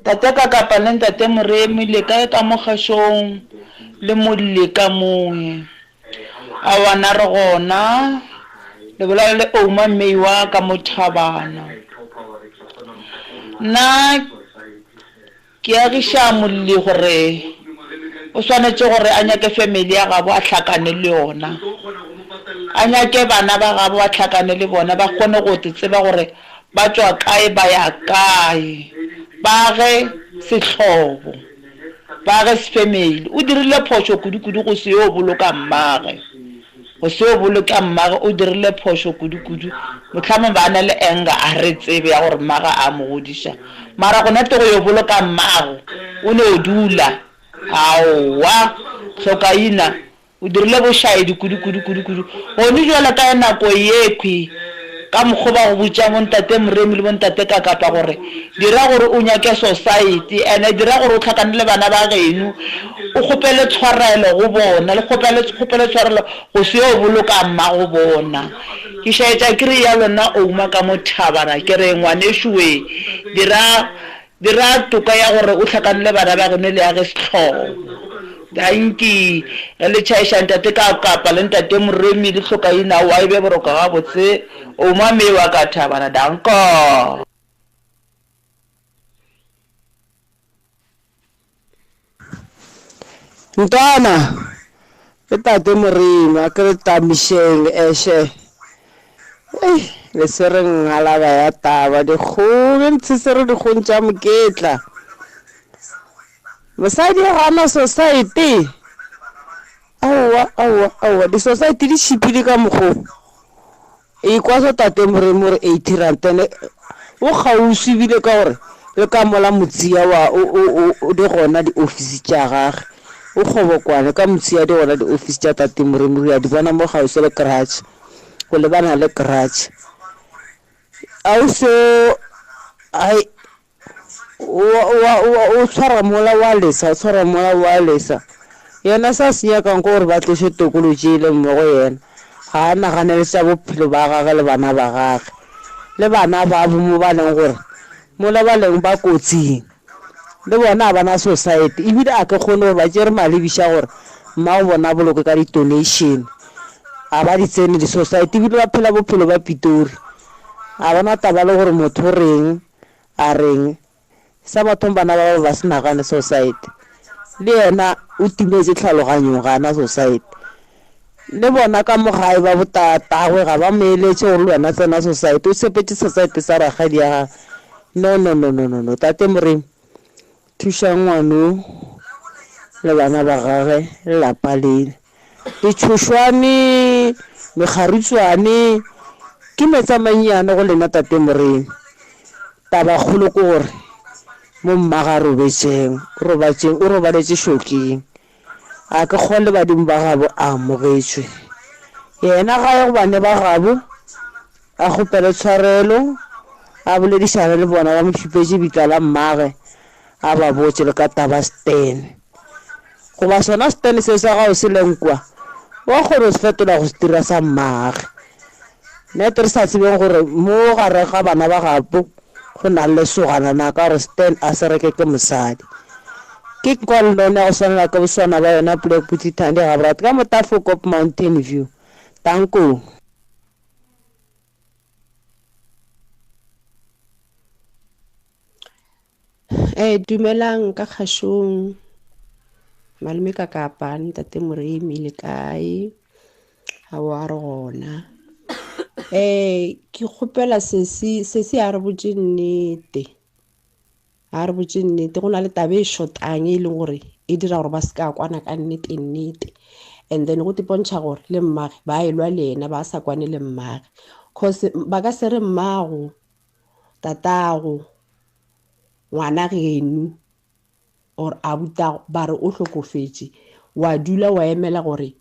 Tate ka kapa le ntate Moremi le kae ka mogashong le modile ka mongwe a wana re gona le bolela le Ouma Meiwa ka Mothabana na ke a gisha molli gore o swanetse gore a nyake family ya gabo a tlhakane le yona a nyake bana ba gabo a tlhakane le bona ba kgone go tseba gore ba tswa kae ba ya kae ba ge sehlobo ba ge family o dirile phoso kudu go se yo boloka mmage go se yo boloka mmage o dirile phoso kudu motlhamo ba na le enga a re tsebe ya gore mmaga a mo godisha mara go nate go yo boloka mmago o ne o dula aowa hlokaina o dirile bošaedi kudu go ni jwala ka nako yekhwi ka mokgoba go botša mo ntate Moremi le mo ntate ka kapa gore dira gore o nyake society ene dira gore o tlhakane le bana ba geno o kgopele tshwarelo go bona le kgopele tshwarelo go se yo boloka mma go bona ke shaetša ke re ya lona Ouma ka Mothabana ke re ngwanesoe dira toka ya gore o tlhakane le bana ba geno le ya ge sehlobo danki le chaisha ntate ka kapa le ntate Moremi le hlokaina wa ibe boroka ga botse Ouma Meiwa ka Thabana danko Ntana ke tate Moremi a ke tamisheng eshe le sereng ngala ba ya taba di khole ntsisere di khontša moketla mosadi ga na society awa di society di shipile ka mokgo e kwa so tate Moremi re 80 rand ne o gausi bile ka gore le ka mola motsia wa o di gona di office tša gagwe o kgobokwane ka motsia di gona di office tša tate Moremi ya di bona mo gausi le garage go le bana le garage also ai o tshwara mola wa lesa yena sa se ya ka go re ba tlose tokoloji le mmogo yena ga a naganele tša bophelo ba gagwe le bana ba gagwe le bana ba bo mo ba leng gore mola ba leng ba kotsing le bona a bana society ebile a ke kgone gore ba tsere malebisa gore mma o bona boloke ka di-donation a ba di tsene di-society ebile ba phela bophelo ba Pitori a bana taba le gore motho reng a reng sa bathong bana ba ba se nagane society le yena o timetse tlhaloganyong ga ana society le bona ka mogae ba botatagwe ga ba meeletse gore le wena tsena society o sepetse society sa ragadi ya no tate Moremi thuša ngwano le bana ba gage le lapa lena ditšhošwane megarutswane ke metsamanyane go lena tate Moremi taba kgolo ke gore mo mmaga robetseng o robaletse šokeng a ke kgole badimo ba gabo a amogetswe yena ga ya go bane ba gabo a gopele tshwarelo a boledišane le bona ba mošupetše bitla la mmage a ba botse le ka taba Stan goba sona Stan se sa gao se lenkwa wa kgone se fetola go se dira sa mmage nete re sa tsebeng gore mo gare ga bana ba gapo go na le sogana na ka gore Stan a se reke ke mosadi ke kwa le lone go swanela ka boswana ba yona Black Beauty Thandi ga borate ka Motafokop Mountain View tanko dumelang ka kgašong malome ka kapane tate Moremi le kae ha wa re gona ke kgopela se a re botse nnete go na le tabe e shotang e leng gore e dira gore ba se ka kwana ka nnete and then go tipontšha gore le mmage ba elwa le ena ba sa kwane le mmage cause ba ka se re mmago tatago ngwana geno or abuta ba re o hlokofetse wa dula wa emela gore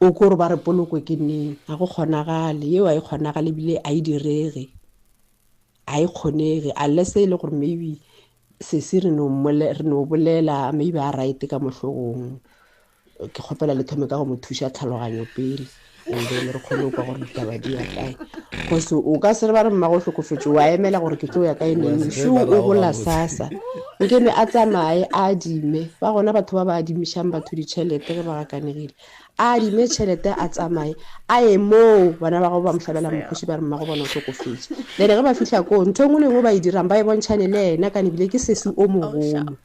o ko re ba re polokwe ke neng ga go kgonagale yeo a e kgonagale bile a e direge a e kgonege unless e le gore maybe se re no bolela maybe a right ka mohlogong ke kgopela le thome ka go mo thuša tlhaloganyo pele and then re kgone kwa gore ditaba di ya kae because o ka se re ba re mmago hlokofetse wa emela gore ke tlo ya kae neng sho o gola sasa nkene a tsamaye a adime ba gona batho ba ba adimišang batho ditšhelete ge ba gakanegile a adime tšhelete a tsamaye a ye moo bana ba go ba mohlabela mokgoši ba re mmago bona o hlokofetse then ge ba fitlha koo ntho ngwe le ngwe ba e dirang ba e bontšhane le ena ka nebile ke sesi o mogolo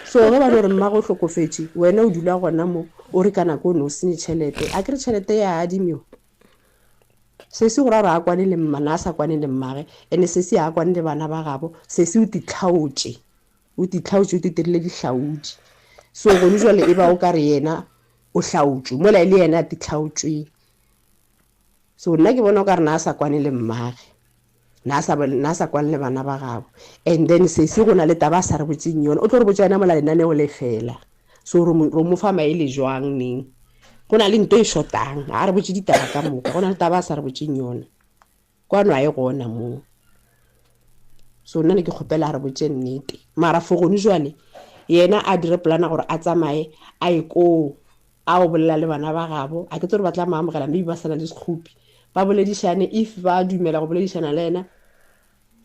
so ge ba no re mmago o hlokofetse wena o dula gona mo o re ka nako o ne o sene tšhelete a kere tšhelete ya adimiwa sesi gore a re a kwane le mmana a sa kwane le mmage ene sesi a kwane le bana ba gabo sesi o titlhaotše o titirile dihlaodi so gone jwale e ba o ka re yena o hlaotšwe mola e le yena a titlhaotšwe so nna ke bona o ka re na a sa kwane le mmage na sa kwane le bana ba gabo and then sesi go na le taba a sa re botseng yona o tlo re botsa yona mola lenaneo le fela so re mo fa maele jwang neng go na le nto e shotang a re botse ditaba ka moka go na le taba a sa re botseng yona kwano a e gona moo so nna ne ke kgopela a re botse nnete mara fogone jwale yena a dire plana gore a tsamaye a ye koo a o bolela le bana ba gabo a ke tlo re batla maamogela maybe ba sana le sekgopi ba boledišane if ba dumela go boledišana le ena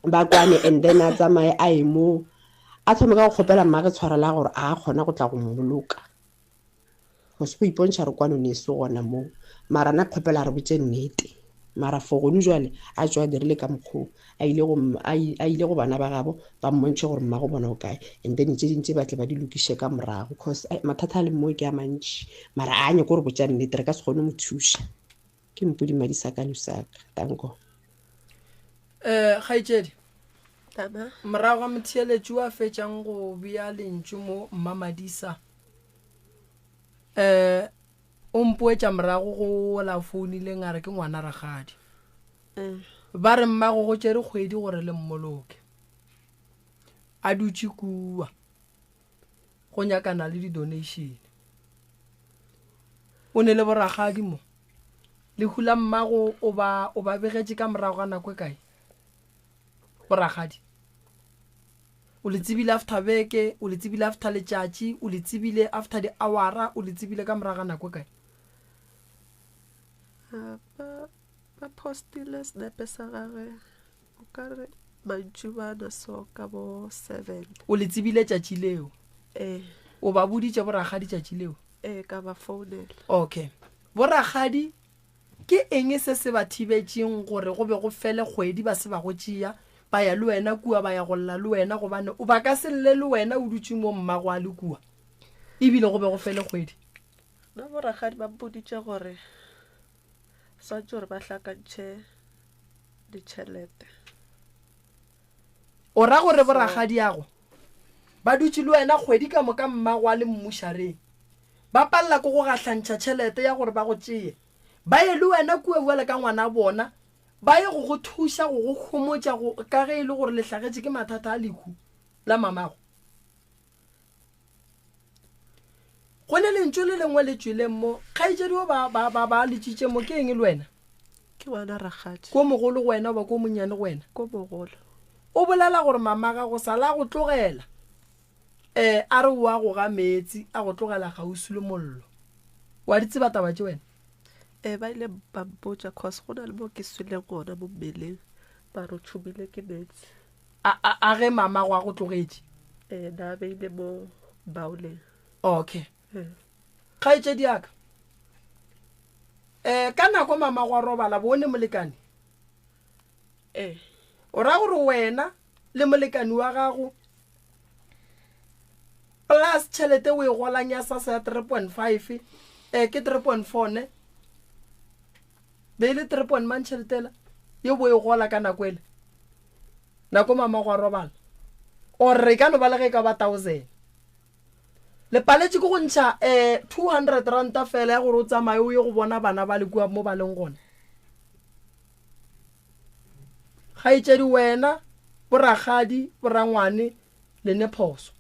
ba kwane and then a tsamaye a ye moo a thome ka go kgopela mmage tshwarela gore a kgona go tla go mmoloka go se go ipontšha re kwano ne se gona moo mara na kgopela re botse nnete mara fogone jwale a tswa dirile ka mokgwa a ile go bana ba gabo ba mmontšhe gore mmago bona o kae and then tse dintse ba tle ba di lokiše ka morago because mathata a le mo ke a mantši mara a nye gore botša nnete re ka se kgone mo thuša ke mpudi madisakano saka tanko kgaitsedi morago ga motheeletši wa fetšang go bea lentšu mo mmamadisa o mpoetša morago go la founileng a re ke ngwana ragadi ba re mmago go tšere kgwedi gore le mmoloke a dutše kua go nyakana le di-donation o ne le boragadi mo le hula mmago o ba begetše ka morago ga nako e kae boragadi o le tsebile after beke o le tsebile after letšatši o le tsebile after di houra o le tsebile ka morago ga nako e kae ba postile senepe sa gage o ka re mantšubana so ka bo 7 o le tsebile tšatši leo o ba boditše boragadi tšatši leo ka ba founela okay boragadi ke eng se se ba thibetšeng gore go be go fele kgwedi ba se ba go tšea ba ya le wena kua ba ya go lla le wena gobane o ba ka se lle le wena o dutse mo mmago a le kua ebile go be go fele kgwedi na boragadi ba mpoditše gore swantse gore ba hlakantšhe ditšhelete o ra gore boragadi yago ba dutse le wena kgwedi ka moka mmago a le mmušareng ba palela ko go gahlantšha tšhelete ya gore ba go tšee ba ye le wena kua buele ka ngwana bona ba ye go go thuša go go khomotša ka ge e le gore le hlagetše ke mathata a lekhu la mamago go ne lentšo le lengwe le tšweleng mo kgaetšedio ba letšitše mo ke eng le wena ke ngwana ragadi ko mogolo go wena o ba ko monnyane go wena ko mogolo o bolela gore mamaga go sala go tlogela a re wa go ga metsi a go tlogela gausi le mollo wa ditseba taba tše wena ba ile ba mpotša cause go na le mo ke sweleng gona mo mmeleng ba re tšhumile ke metsi a ge mamago a go tlogetše na beile mo baoleng okay kgaetšedi aka ka nako mamago a robala bone molekane o ra gore wena le molekane wa gago plus tšhelete o e golang ya sasa ya 3.5 ke 3.4 ne be le 3. Man tšheletela ye bo e gola ka nako ele nako mamago a robala o re ka no ba le ge ka ba 1000 le paletše go ntšha 200 ranta fela ya gore o tsamaye o ye go bona bana ba le kua mo ba leng gona kgaetšedi wena boragadi borangwane le nephoso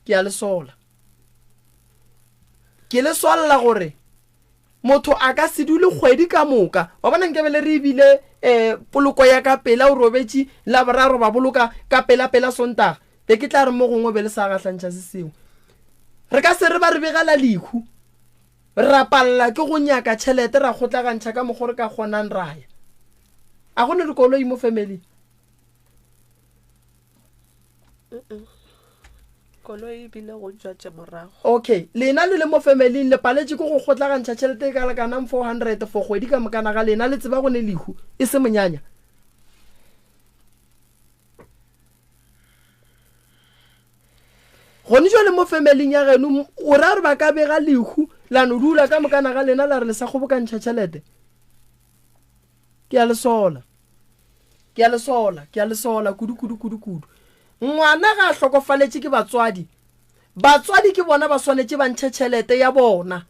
ke a le sola ke le solla gore motho a ka se dule kgwedi ka moka wa bona nke bele re ebile poloko ya ka pela o robetše la boraro ba boloka ka pela sontaga be ke tla re mo gongwe be le sa gahlantšha se sengwe re ka se re ba re begela lekhu ra palela ke go nyaka tšhelete ra kgotlagantšha ka mokgwa re ka kgonang raya a gone dikoloi mo family koloi bile go tšwatše morago okay lena le mo family le paletše ke go kgotlagantšha tšhelete ka lekanang 400 for kgwedi ka mokana ga lena le tseba go ne lekhu e se monyanya gone jwa le mo family ya geno o ra re ba ka bega lekhu la no dula ka mokana ga lena la re le sa kgobokantšha tšhelete ke a le sola kudu ngwana ga a hlokofaletše ke batswadi ke bona ba swanetše ba ntšhe tšhelete ya bona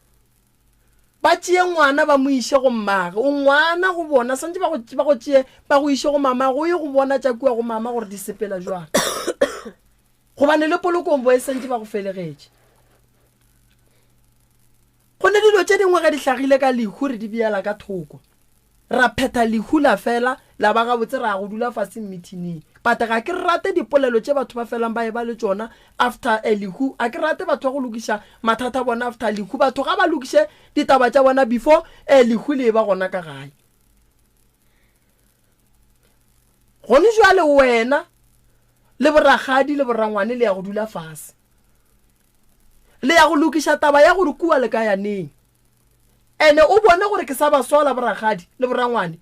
ba tšee ngwana ba mo iše go mmaga o ngwana go bona santse ba go tšee ba go iše go mama go ye go bona tša kua go mama gore di sepela jwang gobane le polokong bo e santse ba go felegetše go ne dilo tše dingwe ga di hlagile ka lekhu re di beela ka thoko ra phetha lekhu la fela la ba gabotse ra go dula fase meetingeng but ga ke rate dipolelo tše batho ba felang ba e ba le tšona after lekhu a ke rate batho ba go lokiša mathata bona after lekhu batho ga ba lokiše ditaba tša bona before lekhu le ba gona ka gae gone jwale wena le boragadi le borangwane le ya go dula fase le ya go lokiša taba ya gore kua le ka yaneng ene o bone gore ke sa ba sola boragadi le borangwane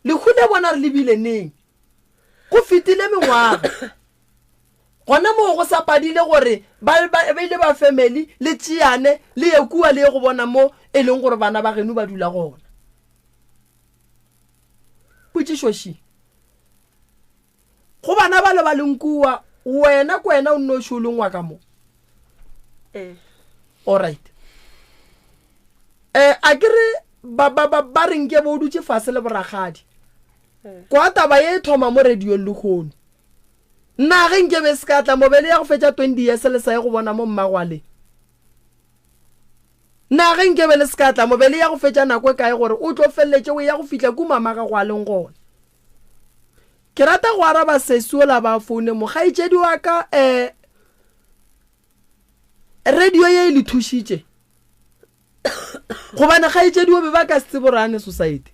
lekhu le bona re lebile neng go fitile mengwaga gona mo go sa padile gore ba ile ba family le tšeane le ye kua le ye go bona mo e leng gore bana ba geno ba dula gona potšišoši go bana ba le ba leng kua wena ko wena o nne o šolongwa ka mo alright a ke re ba renke bo dutše fase le boragadi kwa taba ye thoma mo radio le khono nna ge nke be se ka tla mobele ya go fetša 20 years le sa ye go bona mo mmagwale nna ge nke be le se ka tla mobele ya go fetša nako e kae gore o tlo felletše o ya go fihla ku mamaga go a leng gona ke rata go araba sesuola ba foune mo kgaetšedi wa ka radio ye le thušitše gobane kgaetšedi o be ba ka se borane society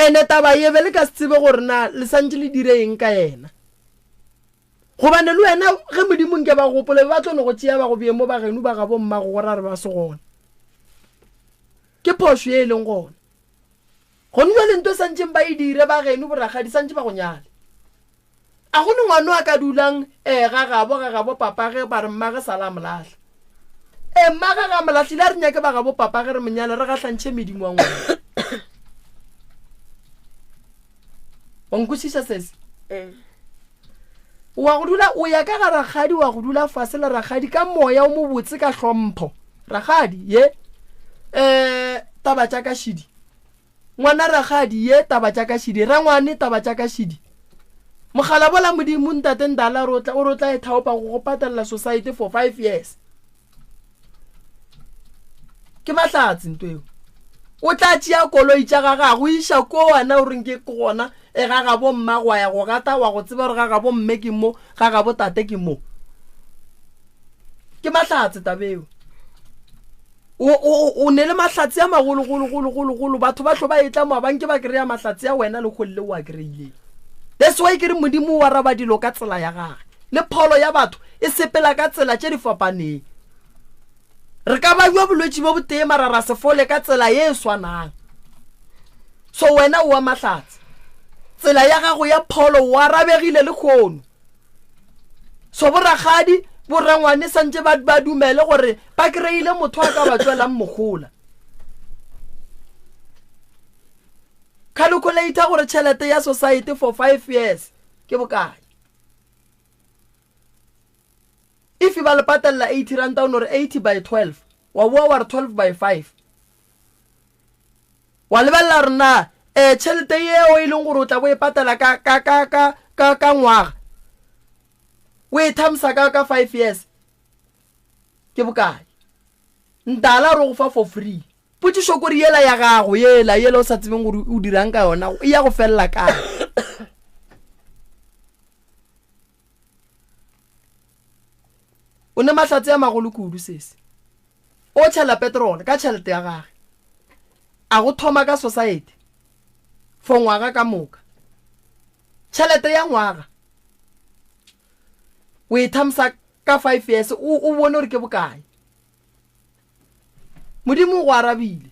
ene taba ye bele ka tsebe gore na le santse le direng ka yena gobane le wena ge modimo nke ba gopole ba tlo no go tšea ba go biemo ba geno ba ga bo mmago gore a re ba se gona ke phoso ye e leng gona go nna le nto santse ba e dire ba geno boragadi santse ba go nyale a go ne ngwana a ka dulang ga gabo papa ge ba re mmage sala molahle mmaga ga molahle la re nyake ba gabo papa ge re monyale re gatlantšhe medimo wa ngwana wa nkwisisa sese wa go dula o ya ka ga ragadi wa go dula fase le ragadi ka moya o mo botse ka hlompho ragadi ye taba tša ka shidi ngwana ragadi ye taba tša ka shidi rangwane taba tša ka shidi mogala bola modimo ntate ndala o rotla e thaopa go patella society for 5 years ke mahlatsi ntweo o tla tšea koloi tša gaga go iša ko wana o reng ke gona ga ga bo mma go ya go gata wa go tseba gore ga ga bo mme ke mo ga ga bo tate ke mo ke mahlatsi tabeo o ne le mahlatsi a magolo batho ba tlo ba etla mo banke ba kry-a mahlatsi a wena le golle wa kry-ile that's why ke re modimo wa raba dilo ka tsela ya gage le pholo ya batho e sepela ka tsela tše di fapaneng re ka ba bua bolwetši bo botee marara sefole ka tsela ye e swanang so wena o wa mahlatsi tsela ya gago ya pholo wa rabegile le kgono so boragadi borangwane santse ba dumele gore ba kry-ile motho a ka ba tswelang mogola calculator gore tšhelete ya society for 5 years ke bokae if ba le patella 80 rand down or 80 by 12 wa boa wa 12 by 5 wa lebella rena tšhelete yeo e leng gore o tla bo e patela ka ngwaga o e thamsa ka 5 years ke bokae ntala re go fa for free potšišo kore yela ya gago yela o sa tsebeng gore o dirang ka yona e ya go felela kae o ne mahlatsi a magolo kudu sese o tšhela petrol ka tšhelete ya gage a go thoma ka society for ngwaga ka moka tšhelete ya ngwaga o e thamsa ka 5 years o bone gore ke bokae modimo go arabile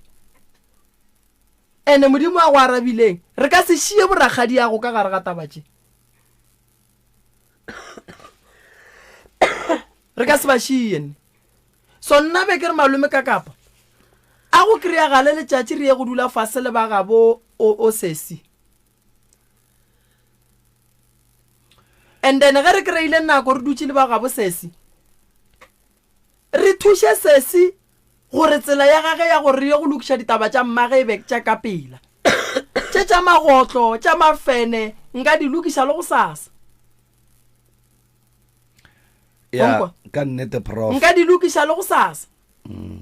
ene modimo a go arabileng re ka se šie boragadi ya go ka gare ga tabatše re ka se ba šie so nna be ke re malome ka kapa a go kry-a gale letšatši re ye go dula fase le ba gabo o sesi and then ge re kry-ile nako re dutše le ba gabo sesi re thuše sesi gore tsela ya gage ya gore ye go lokiša ditaba tša mmage e be tša ka pela tše tša magotlo tša mafene nka di lokiša le go sasa ya ka nnete prof nka di lokiša le go sasa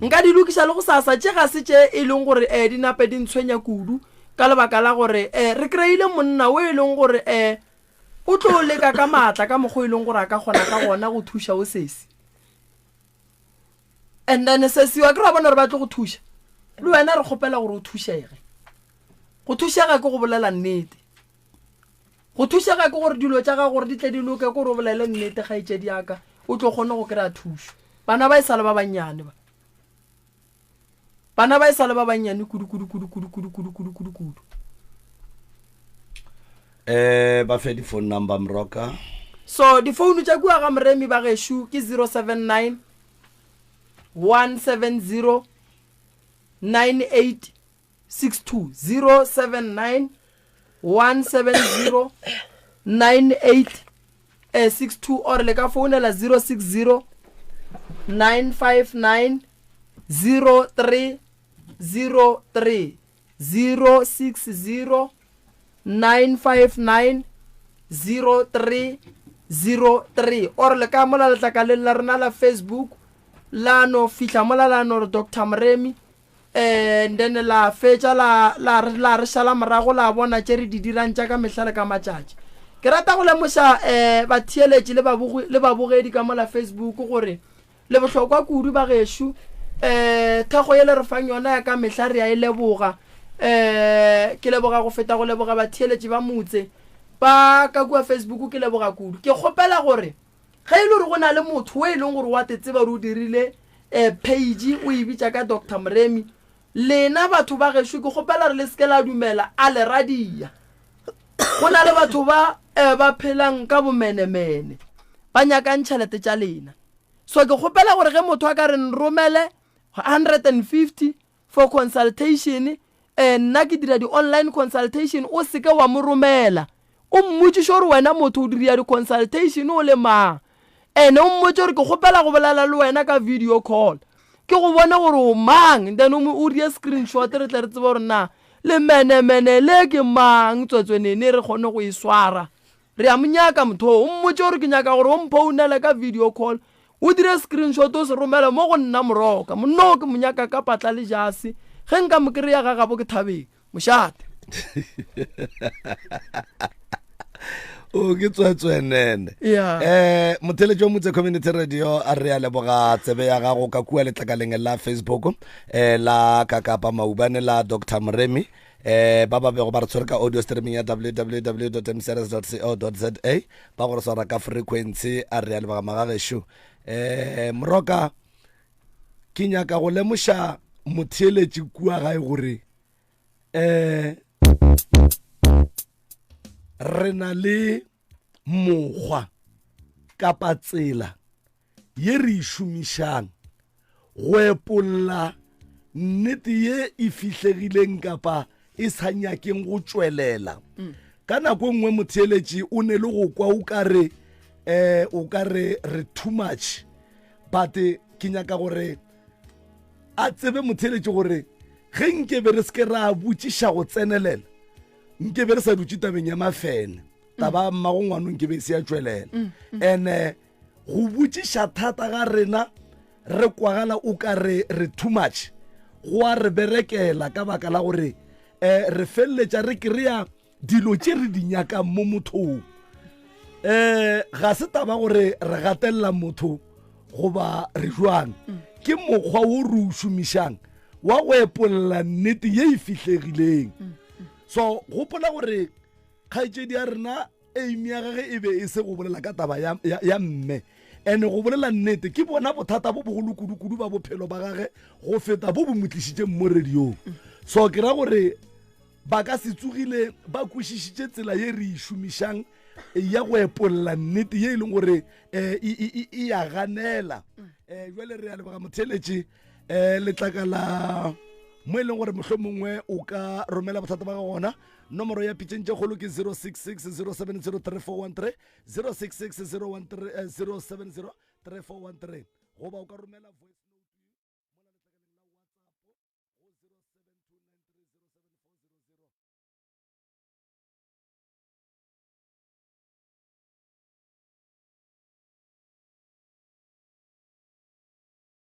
nka di lokiša le go sasa tše ga se tše e leng gore di nape di ntshwenya kudu ka lebaka la gore re kry-ile monna o e leng gore o tlo leka ka maatla ka mokgwa e leng gore a ka kgona ka gona go thuša o sesi and then sesi wa ke ra bona gore ba tlo go thuša le wena re kgopela gore o thušege go thušega ke go bolela nnete go thušega ke gore dilo tša ga gore di tle di loke gore o bolele nnete ga itše diaka o tlo kgone go kry-a thušo bana ba e sale ba bannyane bana ba e sale ba bannyane kudu ba fe di phone number mroka so di phone tša kua ga moremi ba gešo ke 079 170 9862 079 170 9862 or le ka founela 060 959 0303 060 959 0303 or le ka mola letlakaleng la rena la Facebook la no fihla mola la no Dr. Mremi and then la fetša la re šala morago la bona tše re di dirang tša ka mehlale ka matšatši ke rata go lemoša batheeletši le babogedi ka mola Facebook gore le bohlokwa kudu ba gešo thekgo ye le re fang yona ya ka mehla re a e leboga ke leboga go feta go leboga batheeletši ba motse ba ka kua Facebook ke leboga kudu ke kgopela gore ga ile gore go na le motho e leng gore wa tseba re o dirile page o e bitsa ka Dr. Mremi lena batho ba ge ke kgopela re le skela dumela a le radia go na le batho ba phelang ka bomenemene ba nyakang tšhelete tša lena so ke kgopela gore ge motho a ka re nromele 150 for consultation nna ke dira di-online consultation o seke wa mo romela o mmotšiše gore wena motho o diria di-consultation o le mang ene o mmotše gore ke kgopela go bolela le wena ka video call ke go bone gore o mang then o rie screenshot re tle re tsebe gore na le menemene le ke mang tswetswenene re kgone go e swara re a monyaka motho o mmotše gore ke nyaka gore o mphounele ka video call o dire screenshot o se romela mo go nna moroka monno ke monyaka ka patla le jase ge nka mo kry-a ga gabo ke thabeng mošate o ke tswetswenene motheletši wa motse community radio a re a leboga tsebe ya gago ka kua letlakaleng la Facebook la Kakapa Maubane la Dr. Mremi ba ba bego ba re tshwere ka audio streaming ya www.mceres.co.za ba gore swara ka frequency a re a leboga magagesho moroka ke nyaka go lemoša motheletši kua gae gore re na le mokgwa kapa tsela ye re šomišang go epolola nnete ye e fihlegileng kapa e sa nyakeng go tšwelela ka nako nngwe motheletši o ne le go kwa o ka re re too much but ke nyaka gore a tsebe motheletši gore ge nkebe re seke ra botšiša go tsenelela nkebe re sa dutse tabeng ya mafene taba mmago ngwanong nkebe se ya tšwelela ene go botšiša thata ga rena re kwagala o ka re too much go a re berekela ka baka la gore re feleletša re kry-a dilo tše re di nyakang mo mothong ga se taba gore re gatelela motho goba re jwang ke mokgwa o re o šomišang wa go epolola nnete ye e fihlegileng so gopola gore kgaetšedi ya rena aime ya gage e be e se go bolela ka taba ya mme ene go bolela nnete ke bona bothata bo bogolo kudu ba bophelo ba gage go feta bo bo motlišitšeng mo radiong so ke ra gore ba ka se tsogile ba kwešišitše tsela ye re e šomišang ya go epolola nnete ye e leng gore e ya ganela jwale re a leboga motheletši letlaka la mo e leng gore mohlho mongwe o ka romela bothata ba ga gona nomoro ya pitšeng tše kgolo ke 066 070 3413 066 070 3413 goba o ka romela voice